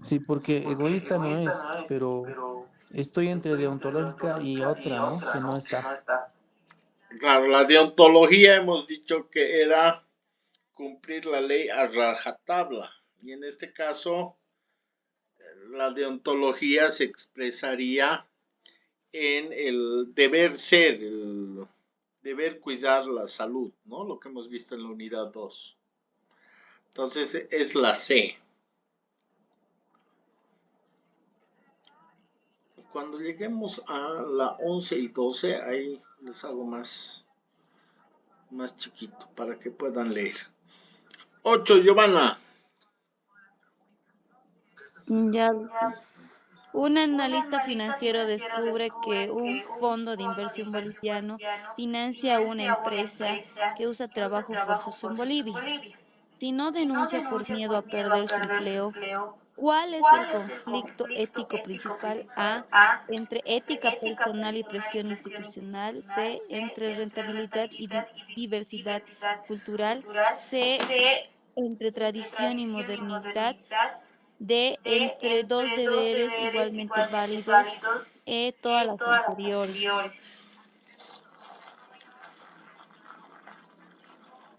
Sí, porque egoísta no es, pero estoy entre deontológica y otra, ¿no? Que no está. Claro, la deontología hemos dicho que era cumplir la ley a rajatabla. Y en este caso, la deontología se expresaría en el deber ser, el deber cuidar la salud, ¿no? Lo que hemos visto en la unidad 2. Entonces es la C. Cuando lleguemos a la 11 y 12, ahí les hago más chiquito para que puedan leer. 8, Giovanna. Ya. Un analista financiero descubre que un fondo de inversión boliviano financia a una empresa que usa trabajo forzoso en Bolivia. Si no denuncia por miedo a perder su empleo, ¿cuál es el conflicto ético principal? A, entre ética personal y presión institucional. B, entre rentabilidad y diversidad cultural. C, entre tradición y modernidad. D, entre dos deberes igualmente válidos. E, todas las anteriores.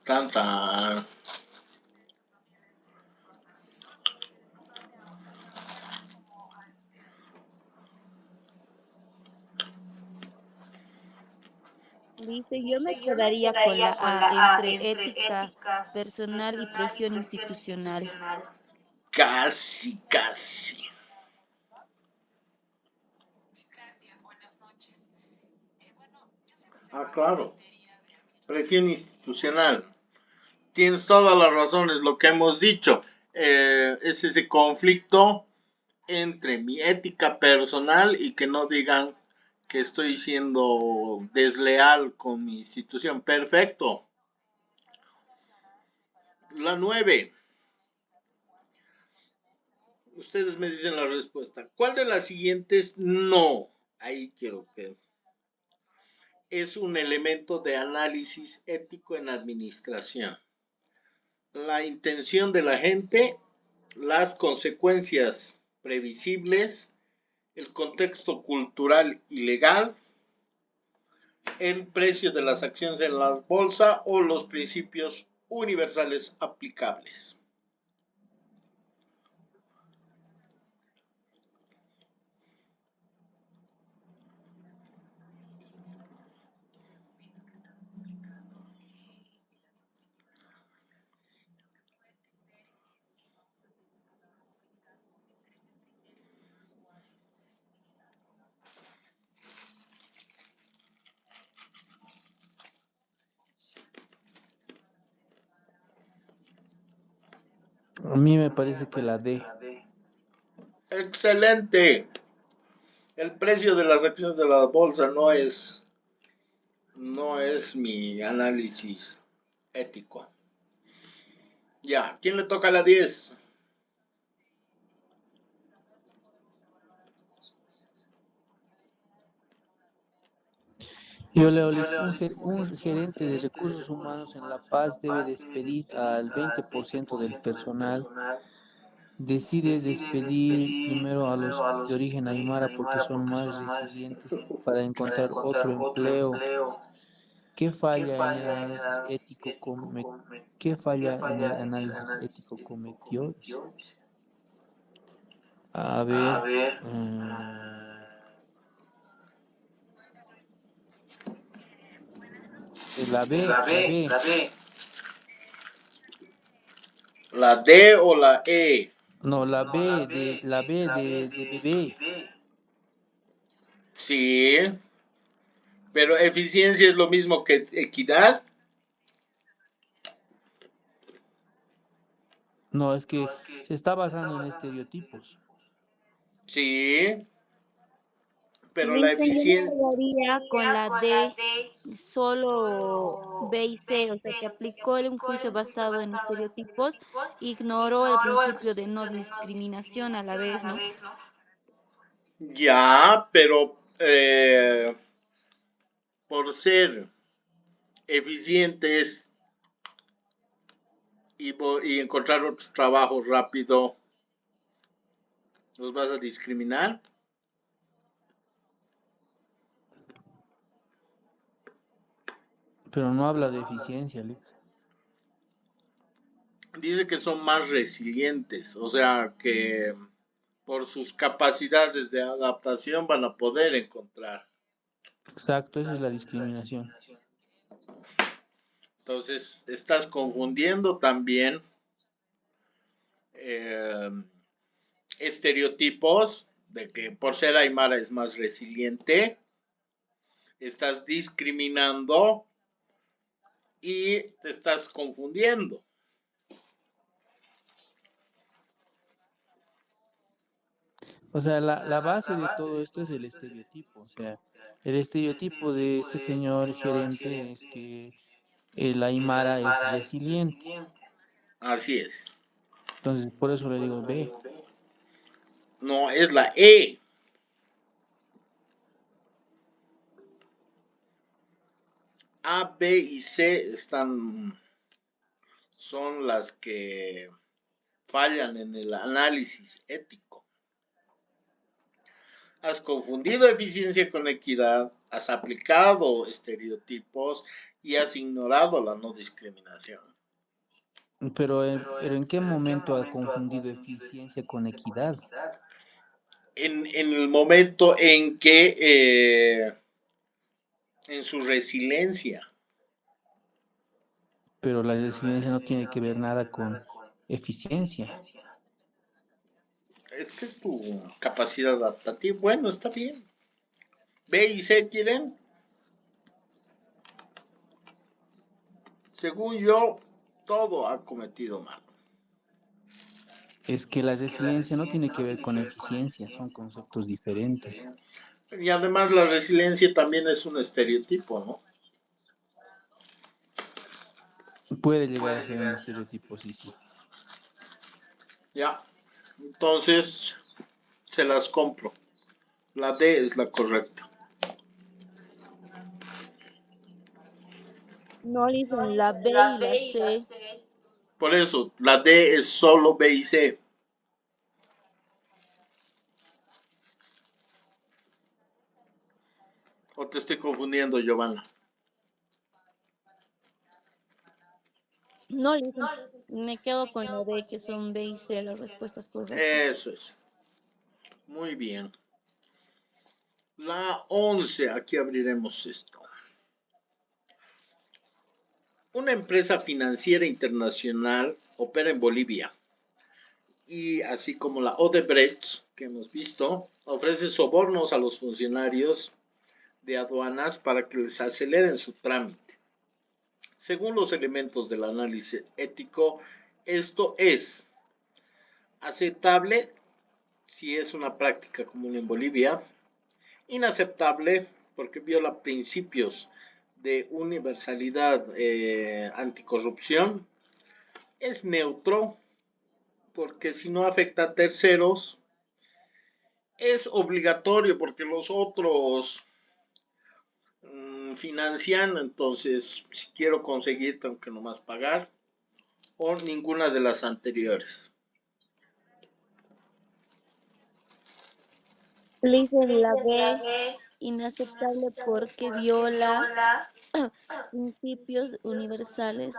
Tanta. Dice, yo me quedaría con la A, entre ética personal y presión institucional. Casi, casi. Claro. Presión institucional. Tienes todas las razones, lo que hemos dicho. Es ese conflicto entre mi ética personal y que no digan que estoy siendo desleal con mi institución. Perfecto. La 9. Ustedes me dicen la respuesta. ¿Cuál de las siguientes no? Ahí quiero que es un elemento de análisis ético en administración. La intención de la gente, las consecuencias previsibles, el contexto cultural y legal, el precio de las acciones en la bolsa o los principios universales aplicables. A mí me parece que la D. Excelente. El precio de las acciones de la bolsa no es mi análisis ético. Ya, ¿quién le toca la 10? Yo leo, un gerente de recursos humanos en La Paz debe despedir al 20% del personal. Decide despedir primero a los de origen aymara porque son más resilientes para encontrar otro empleo. ¿Qué falla en el análisis ético cometió? Dice. A ver, la B. ¿La D o la E? No, la B de bebé. Sí, pero eficiencia es lo mismo que equidad. No, es que se está basando en estereotipos. Sí, pero la Vincent, yo me eficiencia... quedaría con la D, solo B y C, o sea, que aplicó un juicio basado en estereotipos, ignoró el principio de no discriminación a la vez, ¿no? Ya, pero por ser eficientes y encontrar otro trabajo rápido, ¿los vas a discriminar? Pero no habla de eficiencia, Lick. Dice que son más resilientes, o sea que por sus capacidades de adaptación van a poder encontrar. Exacto, esa es la discriminación. Entonces, estás confundiendo también estereotipos de que por ser aymara es más resiliente. Estás discriminando y te estás confundiendo. O sea, la base de todo esto es el estereotipo. O sea, el estereotipo de este señor gerente es que el aymara es resiliente. Así es. Entonces, por eso le digo B. No, es la E. A, B y C son las que fallan en el análisis ético. Has confundido eficiencia con equidad, has aplicado estereotipos y has ignorado la no discriminación. Pero ¿en qué momento ha confundido eficiencia con equidad? En el momento en que en su resiliencia. Pero la resiliencia no tiene que ver nada con eficiencia. Es que es tu capacidad adaptativa. Bueno, está bien. B y C quieren. Según yo, todo ha cometido mal. Es que la resiliencia no tiene que ver con eficiencia, son conceptos diferentes. Y además la resiliencia también es un estereotipo, ¿no? Puede llegar a ser un estereotipo, sí, sí. Ya. Entonces, se las compro. La D es la correcta. No dicen la B y la C. Por eso, la D es solo B y C. ¿O te estoy confundiendo, Giovanna? No dicen. Me quedo con la B, que son B y C las respuestas correctas. Eso es. Muy bien. La 11, aquí abriremos esto. Una empresa financiera internacional opera en Bolivia y así como la Odebrecht que hemos visto, ofrece sobornos a los funcionarios de aduanas para que les aceleren su trámite. Según los elementos del análisis ético, esto es aceptable si es una práctica común en Bolivia, inaceptable porque viola principios de universalidad anticorrupción, es neutro porque si no afecta a terceros, es obligatorio porque los otros financian, entonces si quiero conseguir tengo que nomás pagar, o ninguna de las anteriores. Dicen la B, inaceptable porque viola principios universales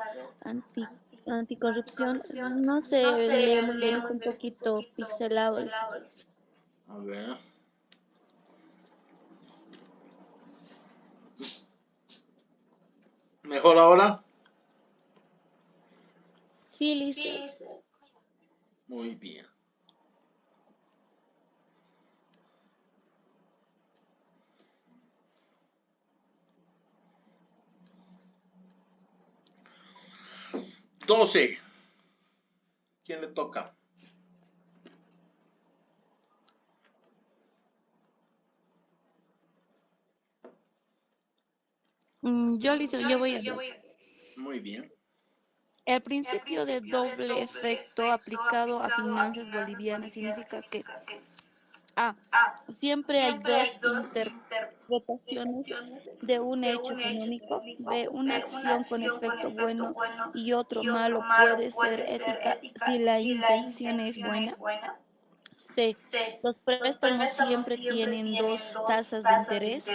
anticorrupción. No se lee muy bien, está un poquito pixelado. A ver. ¿Mejor ahora? Sí, Lice. Muy bien. $12. ¿Quién le toca? Yo voy a hablar. Muy bien. El principio de doble efecto aplicado a finanzas bolivianas significa que A. Siempre hay dos interpretaciones de un hecho económico. B. Una acción con efecto bueno y otro malo puede ser ética si la intención es buena. C. Los préstamos siempre tienen dos tasas de interés.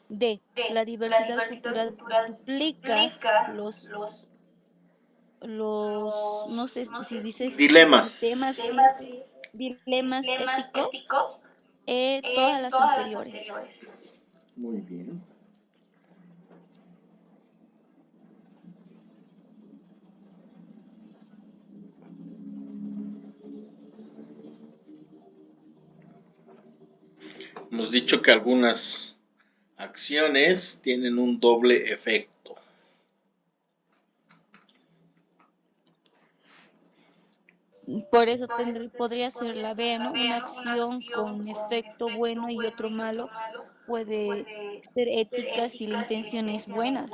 D. La diversidad cultural duplica no sé si dice Dilemas. dilemas éticos. Todas las anteriores. Muy bien. Hemos dicho que algunas acciones tienen un doble efecto. Por eso podría ser la B, ¿no? Una acción con efecto bueno y otro malo puede ser ética si la intención es buena.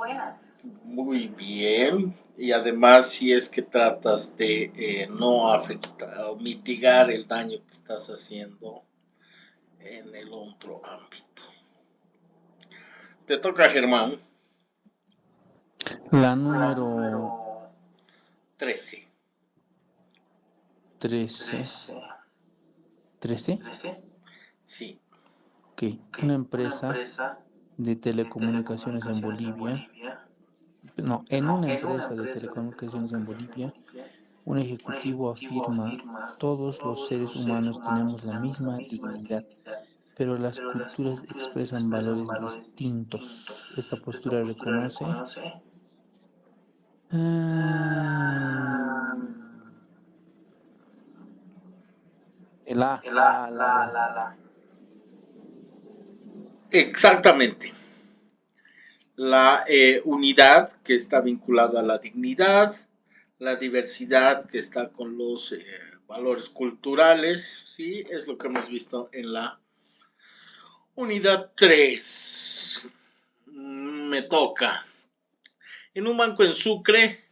Muy bien. Y además, si es que tratas de no afectar o mitigar el daño que estás haciendo en el otro ámbito. Te toca, Germán. La número 13. 13. ¿13? Sí. Ok. Una empresa de telecomunicaciones en Bolivia. No, en una empresa de telecomunicaciones en Bolivia, un ejecutivo afirma: todos los seres humanos tenemos la misma dignidad, pero las culturas expresan valores distintos. Esta postura reconoce el A, la. Exactamente. La unidad que está vinculada a la dignidad, la diversidad que está con los valores culturales, ¿sí? Es lo que hemos visto en la unidad 3. Me toca. En un banco en Sucre,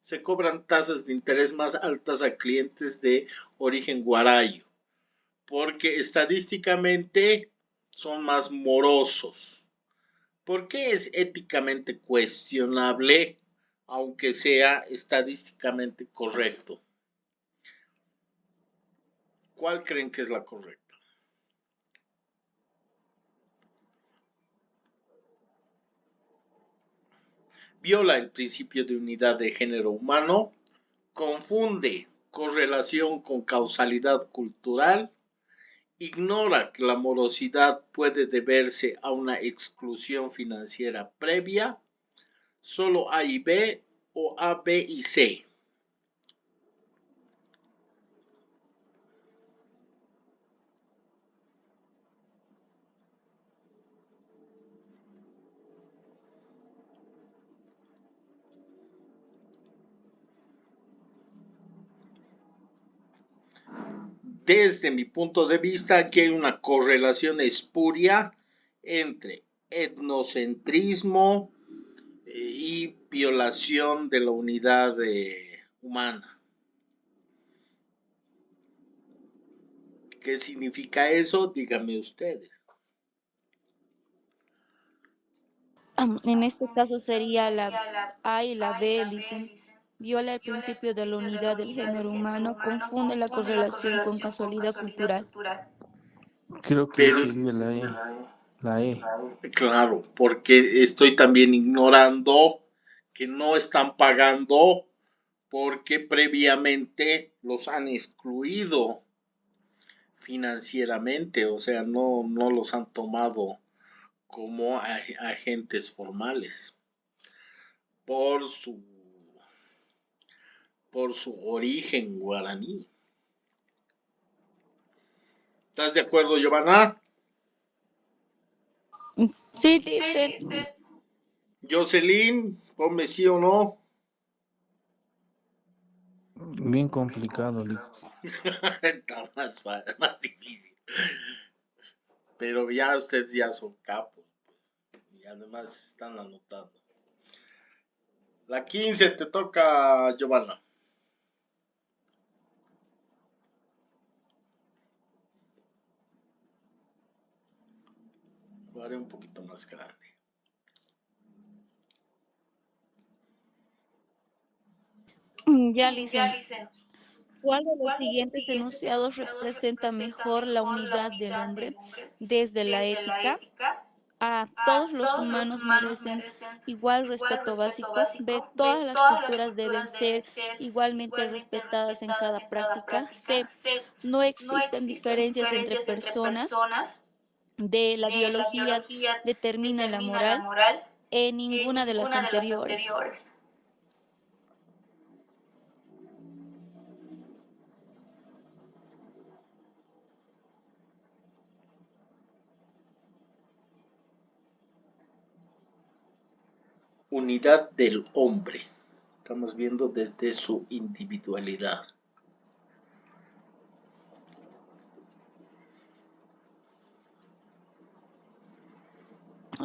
se cobran tasas de interés más altas a clientes de origen guarayo, porque estadísticamente son más morosos. ¿Por qué es éticamente cuestionable, aunque sea estadísticamente correcto? ¿Cuál creen que es la correcta? Viola el principio de unidad de género humano, confunde correlación con causalidad cultural, ignora que la morosidad puede deberse a una exclusión financiera previa, solo A y B o A, B y C. Desde mi punto de vista, aquí hay una correlación espuria entre etnocentrismo y violación de la unidad humana. ¿Qué significa eso? Díganme ustedes. En este caso sería la A y la B, dicen. Viola el principio de la unidad del género humano, confunde la correlación con casualidad cultural. Creo que Pero, sería la E. La E. claro, porque estoy también ignorando que no están pagando porque previamente los han excluido financieramente, o sea, no los han tomado como agentes formales por su origen guaraní. ¿Estás de acuerdo, Giovanna? Sí, dicen. Jocelyn, ponme sí o no. Bien complicado, Lick. Está más difícil. Pero ya ustedes ya son capos, pues, y además están anotando. La 15 te toca, Giovanna. Lo haré un poquito más grande. Ya dicen. ¿Cuál de los siguientes enunciados representa mejor la unidad del hombre desde la ética? A. Todos los humanos merecen igual respeto básico. B. Todas las culturas deben ser igualmente respetadas en cada práctica. C. No existen diferencias entre personas. D. La biología determina la moral. E. Ninguna de las anteriores. Unidad del hombre. Estamos viendo desde su individualidad.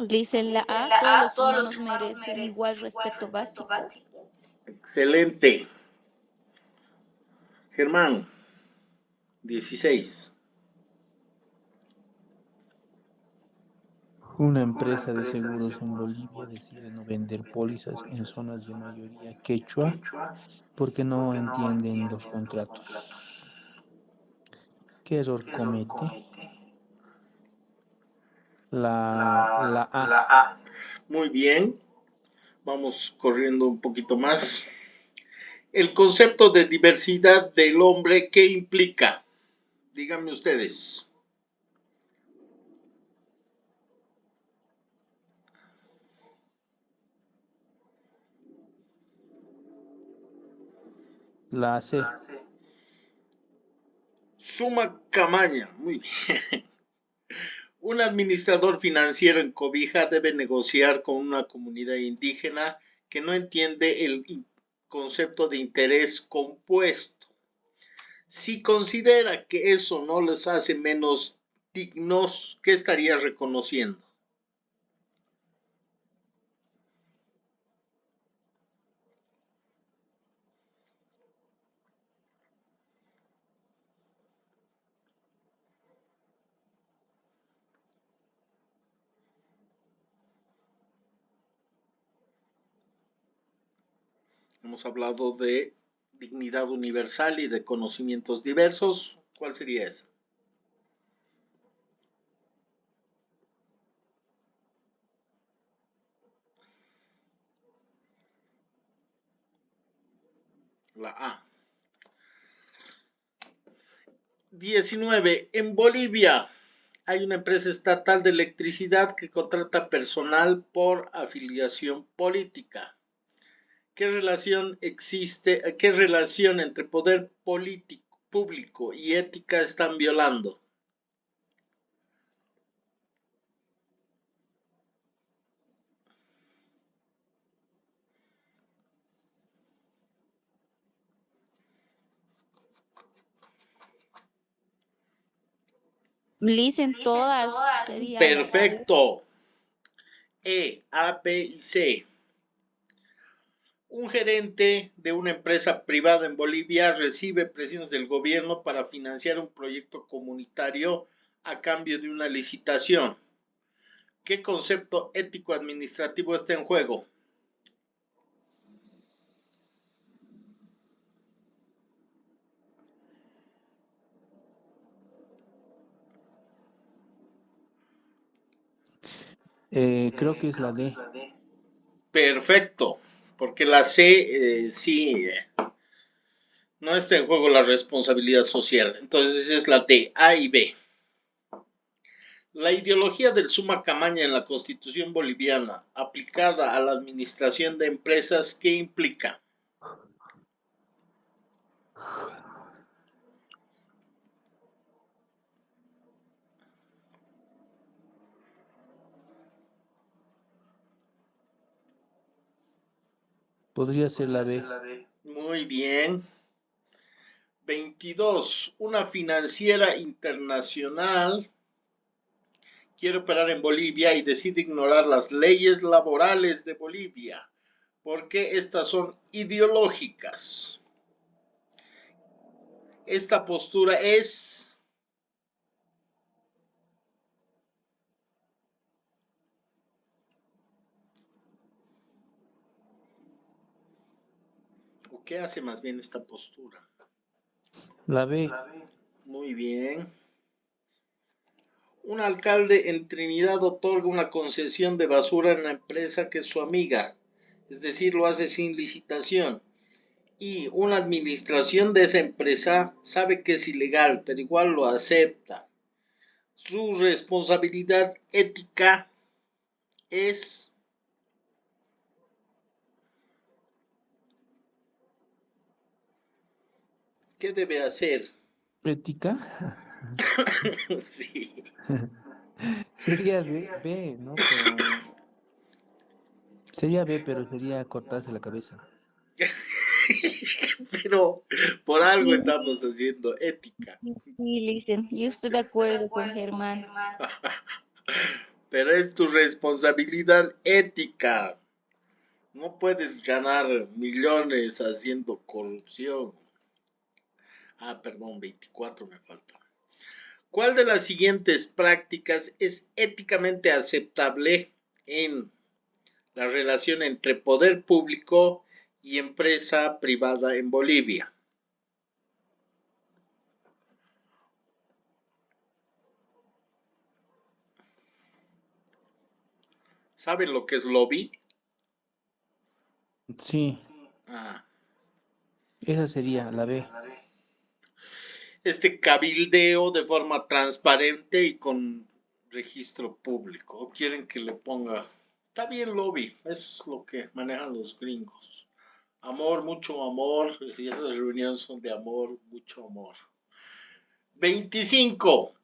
Dice la A, todos los humanos merecen igual respeto básico. Excelente. Germán, 16. Una empresa de seguros en Bolivia decide no vender pólizas en zonas de mayoría quechua porque no entienden los contratos. ¿Qué error comete? La A. Muy bien. Vamos corriendo un poquito más. El concepto de diversidad del hombre, ¿qué implica? Díganme ustedes. La C. Suma Camaña. Muy bien. Un administrador financiero en Cobija debe negociar con una comunidad indígena que no entiende el concepto de interés compuesto. Si considera que eso no les hace menos dignos, ¿qué estaría reconociendo? Hemos hablado de dignidad universal y de conocimientos diversos. ¿Cuál sería esa? La A. 19. En Bolivia hay una empresa estatal de electricidad que contrata personal por afiliación política. ¿Qué relación existe? ¿Qué relación entre poder político, público y ética están violando? Dicen todas, sería la B. Perfecto. E, A, B y C. Un gerente de una empresa privada en Bolivia recibe presiones del gobierno para financiar un proyecto comunitario a cambio de una licitación. ¿Qué concepto ético administrativo está en juego? Creo que es la D. Perfecto, porque la C sí no está en juego la responsabilidad social. Entonces es la D, A y B. La ideología del summa camaña en la Constitución boliviana, aplicada a la administración de empresas, ¿qué implica? Podría ser la B. Muy bien. 22. Una financiera internacional quiere operar en Bolivia y decide ignorar las leyes laborales de Bolivia, porque estas son ideológicas. Esta postura es... ¿O qué hace más bien esta postura? La B. Muy bien. Un alcalde en Trinidad otorga una concesión de basura a una empresa que es su amiga, es decir, lo hace sin licitación. Y una administración de esa empresa sabe que es ilegal, pero igual lo acepta. Su responsabilidad ética es... ¿Qué debe hacer? ¿Ética? Sí. Sería B, ¿no? Pero sería B, pero sería cortarse la cabeza. Pero por algo Sí, estamos haciendo ética. sí, dicen. Yo estoy de acuerdo con Germán. Pero es tu responsabilidad ética. No puedes ganar millones haciendo corrupción. Ah, perdón, 24 me falta. ¿Cuál de las siguientes prácticas es éticamente aceptable en la relación entre poder público y empresa privada en Bolivia? ¿Saben lo que es lobby? Sí, Ah, esa sería la B. este cabildeo de forma transparente y con registro público. ¿O quieren que le ponga? Está bien lobby, es lo que manejan los gringos. Amor, mucho amor, y esas reuniones son de amor, mucho amor. 25.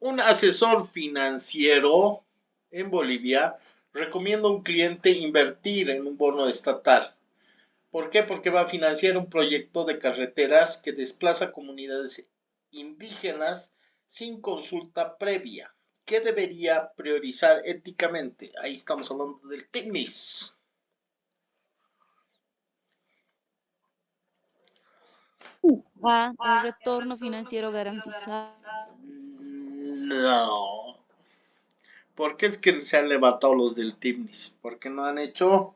Un asesor financiero en Bolivia recomienda a un cliente invertir en un bono estatal. ¿Por qué? Porque va a financiar un proyecto de carreteras que desplaza comunidades indígenas sin consulta previa. ¿Qué debería priorizar éticamente? Ahí estamos hablando del TICNIS. A, el retorno financiero garantizado. No. ¿Por qué es que se han levantado los del TICNIS? Porque no han hecho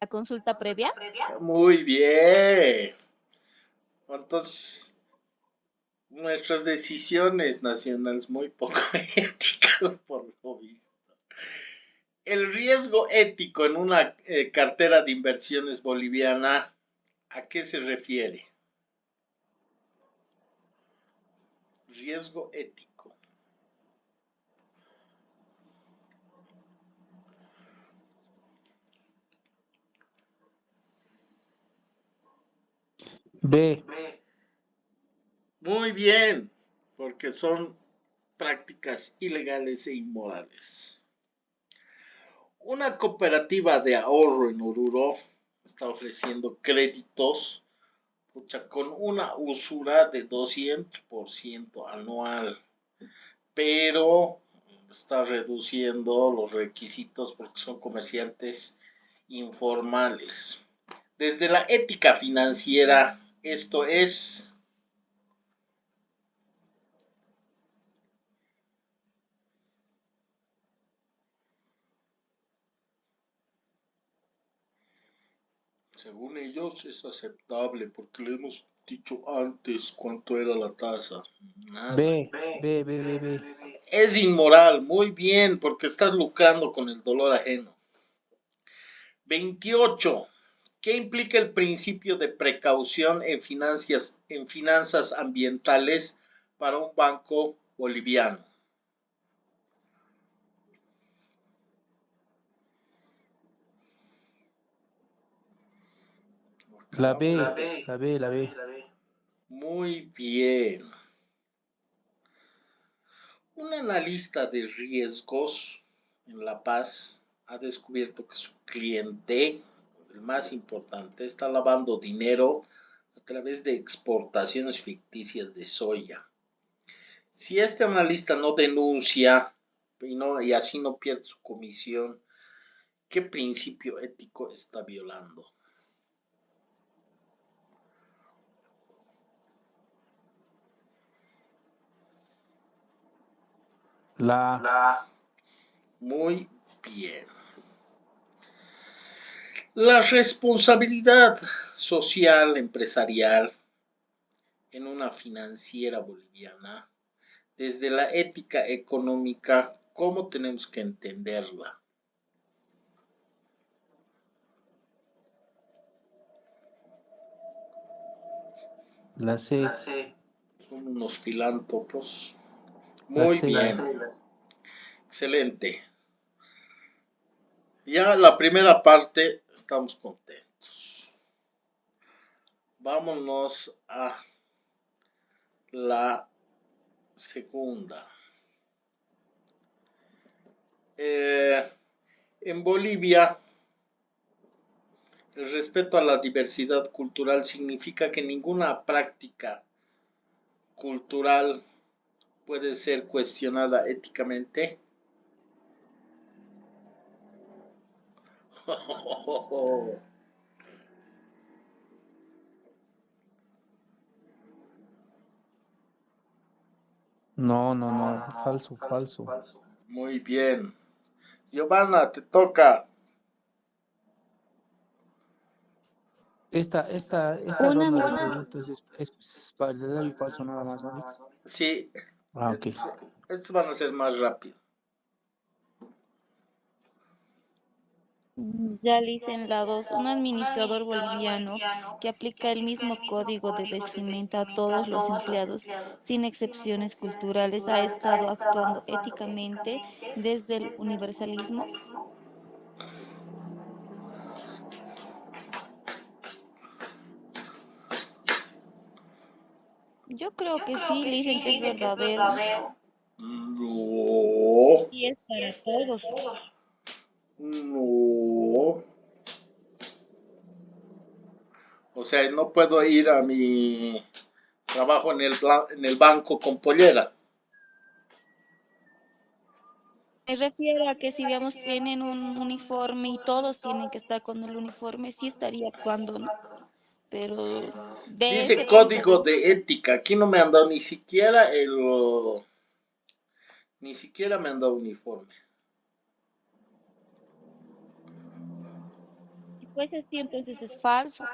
La consulta previa. Muy bien. Entonces, nuestras decisiones nacionales muy poco éticas, por lo visto. El riesgo ético en una cartera de inversiones boliviana, ¿a qué se refiere? Riesgo ético. B. Muy bien, porque son prácticas ilegales e inmorales. Una cooperativa de ahorro en Oruro está ofreciendo créditos con una usura de 200% anual, pero está reduciendo los requisitos porque son comerciantes informales. Desde la ética financiera, esto es... Según ellos es aceptable porque le hemos dicho antes cuánto era la tasa. Nada. B. B, B, B, B. Es inmoral, muy bien, porque estás lucrando con el dolor ajeno. 28. ¿Qué implica el principio de precaución en finanzas ambientales para un banco boliviano? La B. La B, la B. Muy bien. Un analista de riesgos en La Paz ha descubierto que su cliente, el más importante, está lavando dinero a través de exportaciones ficticias de soya. Si este analista no denuncia y así no pierde su comisión, ¿qué principio ético está violando? La Muy bien. La responsabilidad social empresarial en una financiera boliviana, desde la ética económica, ¿cómo tenemos que entenderla? La C. Son unos filántropos. La Muy C. bien. Excelente. Ya la primera parte estamos contentos. Vámonos a la segunda. En Bolivia, el respeto a la diversidad cultural significa que ninguna práctica cultural puede ser cuestionada éticamente. No, no, no. Falso, falso. Muy bien. Giovanna, te toca. Esta Una ronda de mi- preguntas es verdadero y falso nada más, ¿no? Sí, Ah, ok. estos van a ser más rápido. Ya le hice en la 2, un administrador boliviano que aplica el mismo código de vestimenta a todos los empleados, sin excepciones culturales, ha estado actuando éticamente desde el universalismo. Yo creo que sí, le dicen que es verdadero No, y es para todos. no. O sea, no puedo ir a mi trabajo en el banco con pollera. Me refiero a que si, digamos, tienen un uniforme y todos tienen que estar con el uniforme, sí estaría actuando, ¿no? Pero de Dice ese punto código de de vista, ética. Aquí no me han dado ni siquiera me han dado uniforme. Pues sí, entonces es falso.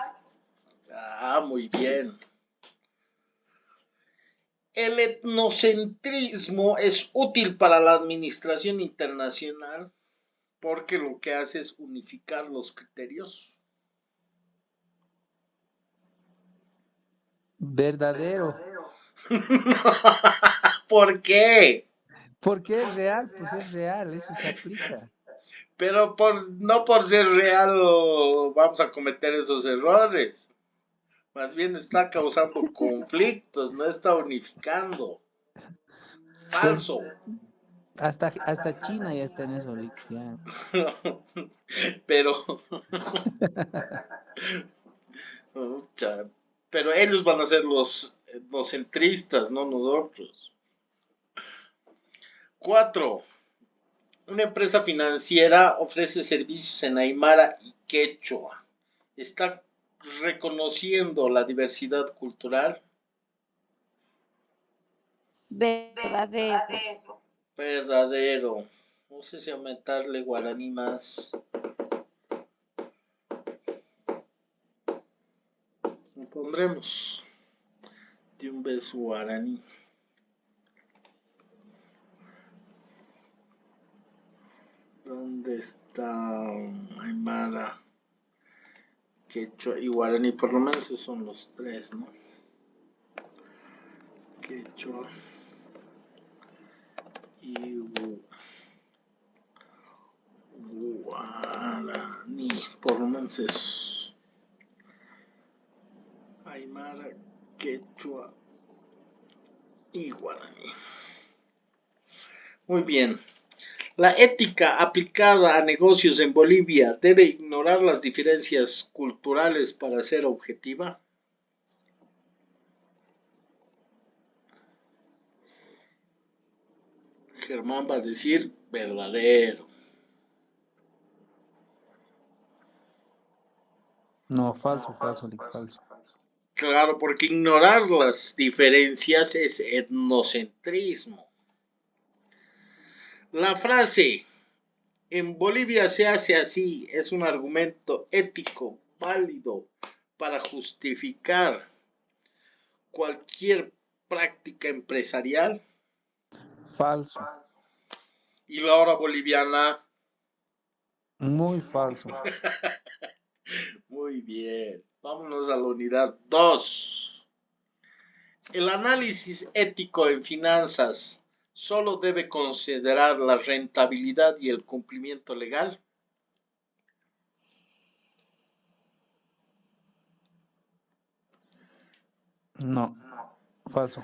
Ah, muy bien. El etnocentrismo es útil para la administración internacional porque lo que hace es unificar los criterios. Verdadero. ¿Por qué? Porque es real, pues es real, eso se aplica. Pero no por ser real vamos a cometer esos errores. Más bien está causando conflictos, no está unificando. Pues Falso. hasta China ya está en eso, Lick, ya. Pero, pero ellos van a ser los etnocentristas, no nosotros. 4. Una empresa financiera ofrece servicios en Aymara y Quechua. Está reconociendo la diversidad cultural. Verdadero. Verdadero. No sé si aumentarle guaraní más. Lo pondremos de un beso guaraní. ¿Dónde está Aymara, Quechua y guaraní? Por lo menos esos son los tres, ¿no? Quechua y guaraní. Por lo menos esos. Aymara, Quechua y guaraní. Muy bien. La ética aplicada a negocios en Bolivia debe ignorar las diferencias culturales para ser objetiva. Germán va a decir verdadero. No, falso, falso, Lick, falso. Claro, porque ignorar las diferencias es etnocentrismo. La frase en Bolivia se hace así es un argumento ético válido para justificar cualquier práctica empresarial. Falso. Y la hora boliviana, Muy falso. muy bien. Vámonos a la unidad 2. El análisis ético en finanzas solo debe considerar la rentabilidad y el cumplimiento legal. No, falso.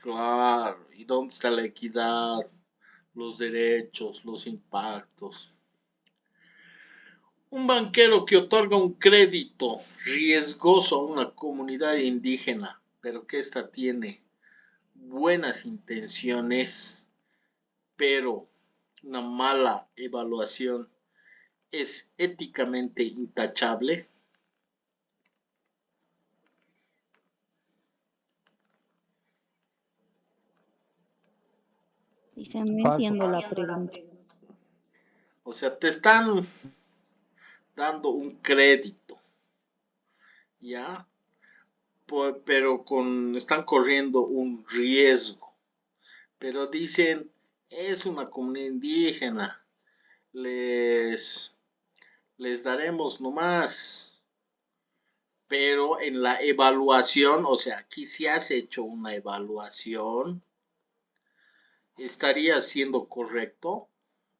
Claro, ¿y dónde está la equidad, los derechos, los impactos? Un banquero que otorga un crédito riesgoso a una comunidad indígena, pero que ésta tiene buenas intenciones, pero una mala evaluación, ¿es éticamente intachable? Dice, no Falso. entiendo la pregunta. O sea, te están dando un crédito, ¿ya? Pero están corriendo un riesgo. Pero dicen, es una comunidad indígena, les daremos nomás. Pero en la evaluación, o sea, aquí si has hecho una evaluación, ¿estaría siendo correcto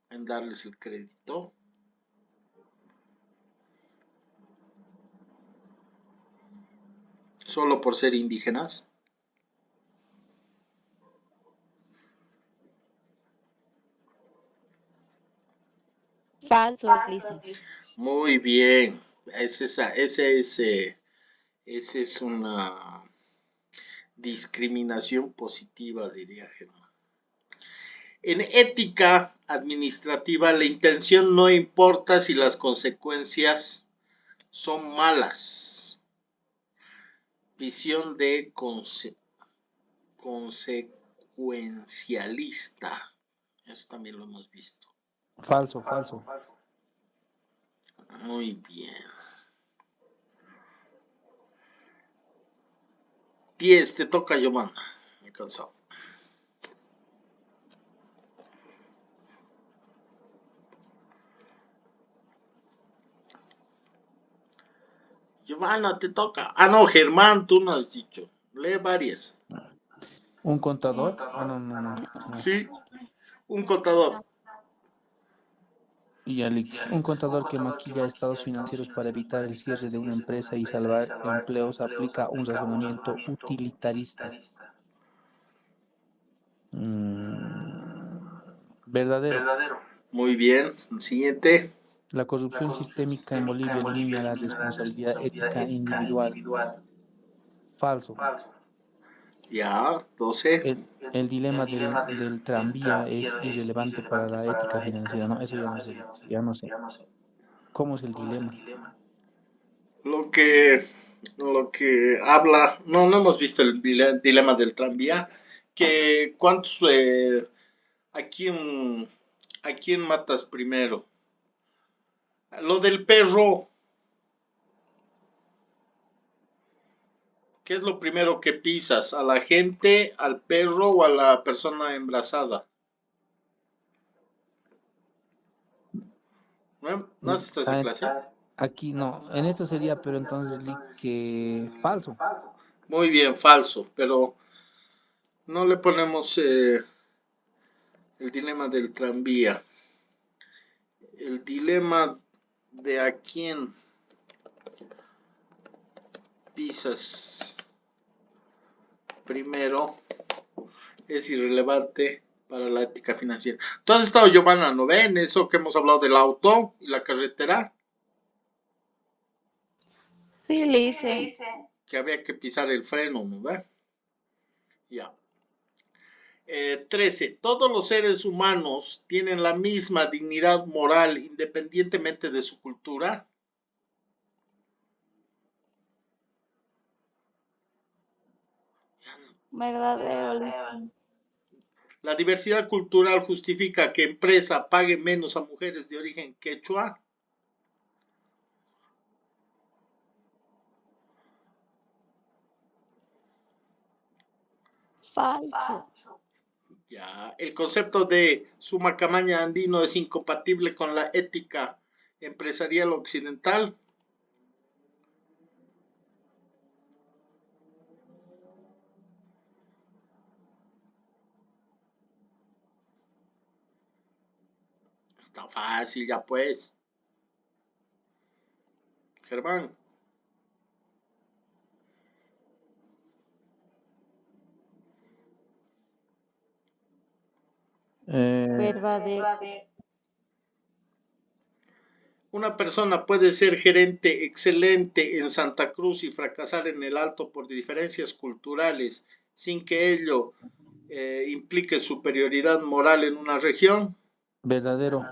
en darles el crédito? Solo por ser indígenas. Falso, dice. Muy bien. Ese es una discriminación positiva, diría Germán. En ética administrativa, la intención no importa si las consecuencias son malas. Visión de consecuencialista. Eso también lo hemos visto. Falso, falso. Muy bien. 10, te toca, Giovanna. Me he cansado. Giovanna, te toca. Ah, no, Germán, tú no has dicho. Lee varias. Un contador. Ah, no. Sí, un contador. Y un contador que maquilla estados financieros para evitar el cierre de una empresa y salvar empleos aplica un razonamiento utilitarista. Verdadero. Muy bien. Siguiente. La corrupción sistémica en Bolivia elimina la responsabilidad ética individual. Falso. Ya, 12. El dilema del tranvía es irrelevante para la ética financiera. No, eso ya no sé. ¿Cómo es el dilema? Lo que habla, no hemos visto el dilema del tranvía, que cuántos, ¿a quién matas primero? Lo del perro, ¿qué es lo primero que pisas? ¿A la gente, al perro o a la persona embarazada? ¿No has visto esa clase? Aquí no, en esto sería, pero entonces que falso. Muy bien, falso, pero no le ponemos el dilema del tranvía. El dilema de a quién pisas primero es irrelevante para la ética financiera. ¿Tú has estado, Giovanna, no ve? En eso que hemos hablado del auto y la carretera, Sí, le hice. que había que pisar el freno, ¿no ve? Ya. 13. Todos los seres humanos tienen la misma dignidad moral independientemente de su cultura. Verdadero, le hice. La diversidad cultural justifica que empresa pague menos a mujeres de origen quechua. Falso. Ya, el concepto de suma camaña andino es incompatible con la ética empresarial occidental. Está fácil ya pues. Germán. Verdadero. Una persona puede ser gerente excelente en Santa Cruz y fracasar en el Alto por diferencias culturales sin que ello implique superioridad moral en una región. Verdadero.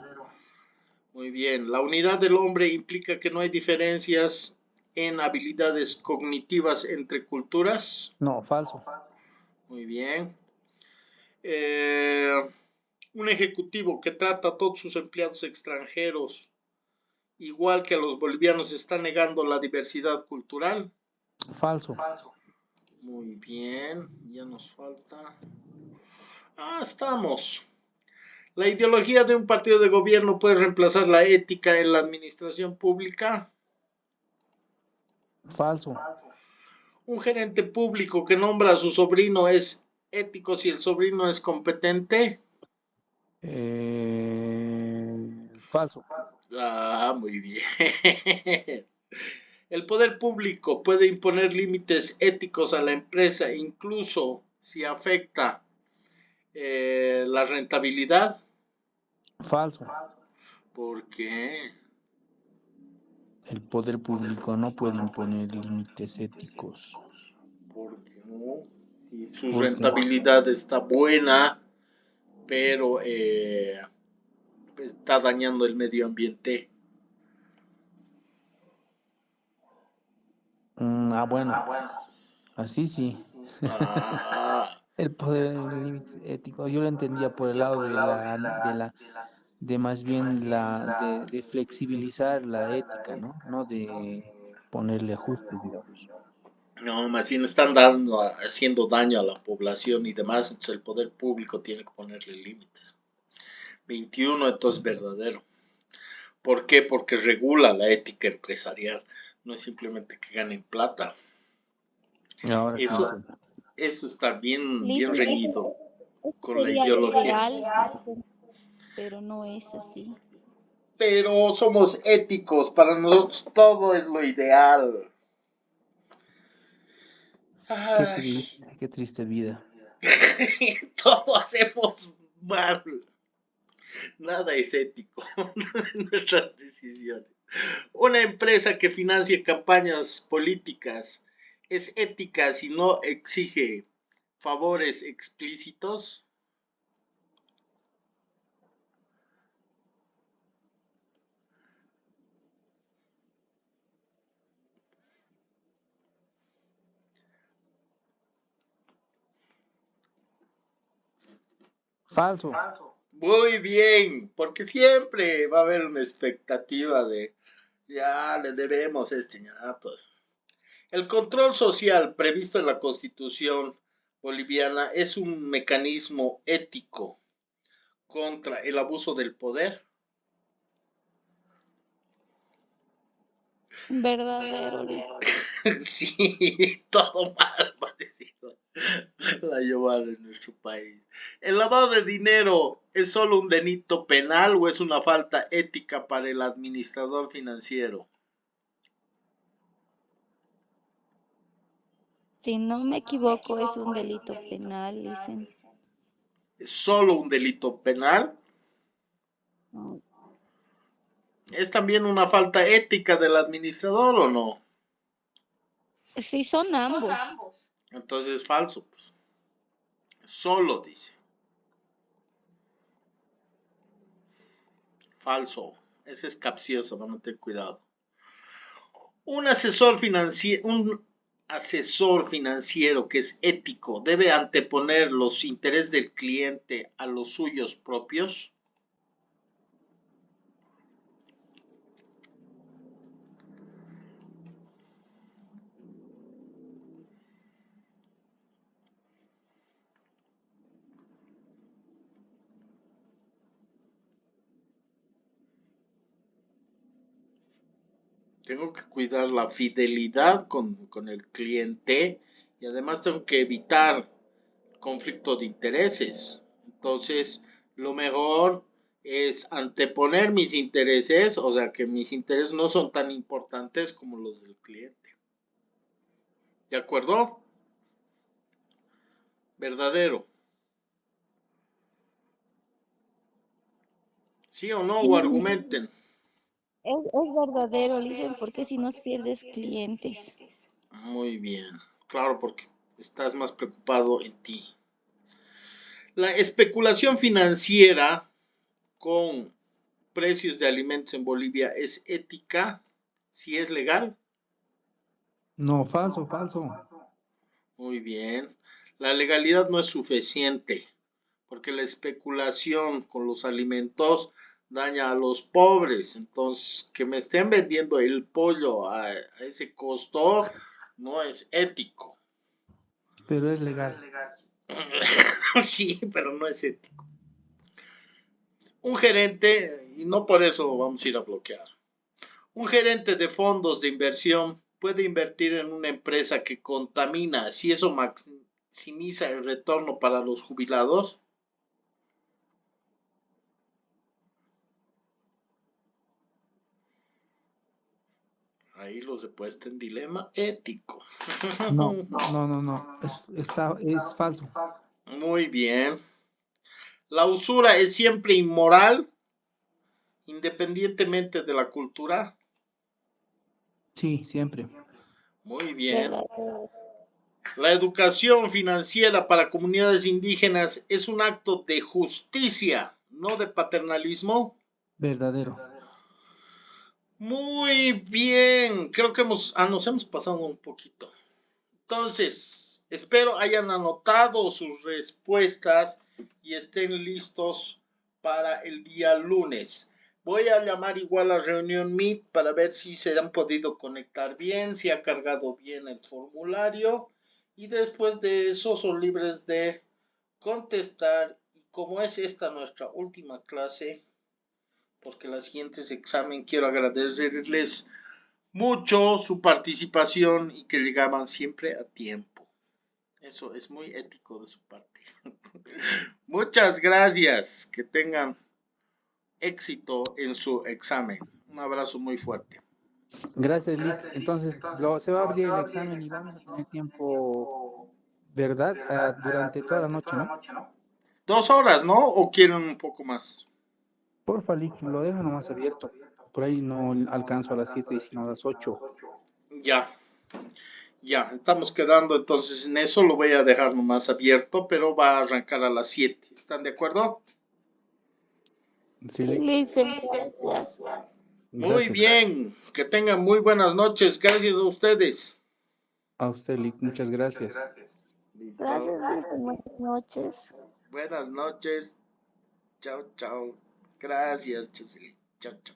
Muy bien, la unidad del hombre implica que no hay diferencias en habilidades cognitivas entre culturas. No, falso. Muy bien. Un ejecutivo que trata a todos sus empleados extranjeros igual que a los bolivianos está negando la diversidad cultural. Falso. Muy bien, ya nos falta. Estamos. La ideología de un partido de gobierno puede reemplazar la ética en la administración pública. Falso. Un gerente público que nombra a su sobrino es ético si el sobrino es competente. Falso. Muy bien. El poder público puede imponer límites éticos a la empresa, incluso si afecta la rentabilidad. Falso. ¿Por qué? El poder público no puede imponer límites éticos. ¿Por qué no? Si su Porque rentabilidad está buena, pero está dañando el medio ambiente. bueno, así sí. Ah, El poder límites éticos, yo lo entendía por el lado de más bien de flexibilizar la ética, ¿no? No de ponerle ajustes, digamos. No, más bien están haciendo daño a la población y demás, entonces el poder público tiene que ponerle límites. 21, entonces verdadero. ¿Por qué? Porque regula la ética empresarial, no es simplemente que ganen plata. Ahora sí Eso, entiendo. eso está bien, bien Listen, reñido eso con la sería lo ideología. ideal, pero no es así. Pero somos éticos, para nosotros todo es lo ideal. Ay, Qué triste vida. todo hacemos mal. Nada es ético en nuestras decisiones. Una empresa que financia campañas políticas es ética si no exige favores explícitos. Falso. Muy bien, porque siempre va a haber una expectativa de ya le debemos este ñato. El control social previsto en la Constitución boliviana es un mecanismo ético contra el abuso del poder. Verdadero, Sí, todo mal, parecido. La llevar en nuestro país. ¿El lavado de dinero es solo un delito penal o es una falta ética para el administrador financiero? si no me equivoco, es un delito penal, dicen. ¿Es solo un delito penal? No, ¿Es también una falta ética del administrador o no? sí, son ambos. Entonces es falso, pues. Solo dice. Falso. Ese es capcioso, van a tener cuidado. Un asesor financiero que es ético debe anteponer los intereses del cliente a los suyos propios. Tengo que cuidar la fidelidad con el cliente y además tengo que evitar conflicto de intereses. Entonces, lo mejor es anteponer mis intereses, o sea, que mis intereses no son tan importantes como los del cliente. ¿De acuerdo? Verdadero. ¿Sí o no? O Sí, argumenten. es verdadero, dicen, porque si nos pierdes clientes. Muy bien. Claro, porque estás más preocupado en ti. La especulación financiera con precios de alimentos en Bolivia es ética, si es legal. No, falso, falso. Muy bien. La legalidad no es suficiente porque la especulación con los alimentos daña a los pobres. Entonces, que me estén vendiendo el pollo a ese costo no es ético. Pero es legal. Sí, pero no es ético. Un gerente, y no por eso vamos a ir a bloquear. Un gerente de fondos de inversión puede invertir en una empresa que contamina si eso maximiza el retorno para los jubilados. Ahí los he puesto en dilema ético. No, no, no, no. Es falso. Muy bien. La usura es siempre inmoral, independientemente de la cultura. Sí, siempre. Muy bien. Verdadero. La educación financiera para comunidades indígenas es un acto de justicia, no de paternalismo. Verdadero. Muy bien. Creo que nos hemos pasado un poquito. Entonces, espero hayan anotado sus respuestas y estén listos para el día lunes. Voy a llamar igual a reunión Meet para ver si se han podido conectar bien, si ha cargado bien el formulario y después de eso son libres de contestar. Y como es esta nuestra última clase, porque la siguiente es examen, quiero agradecerles mucho su participación y que llegaban siempre a tiempo. Eso es muy ético de su parte. Muchas gracias. Que tengan éxito en su examen. Un abrazo muy fuerte. Gracias, Lick. Entonces, se va a abrir el examen y vamos a tener tiempo, ¿verdad? Durante toda la noche, ¿no? 2 horas, ¿no? ¿O quieren un poco más? Porfa, Lick, lo deja nomás abierto. Por ahí no alcanzo a las 7, sino a las 8. Ya, ya, estamos quedando entonces en eso. Lo voy a dejar nomás abierto, pero va a arrancar a las 7. ¿Están de acuerdo? Sí, Sí, Lick. Lice, gracias. Muy Gracias. bien, que tengan muy buenas noches. Gracias a ustedes. A usted, Lick, muchas gracias. Listo. Gracias, Lice. Buenas noches. Buenas noches. Chao, chao. Gracias, Chesel. Chao, chao.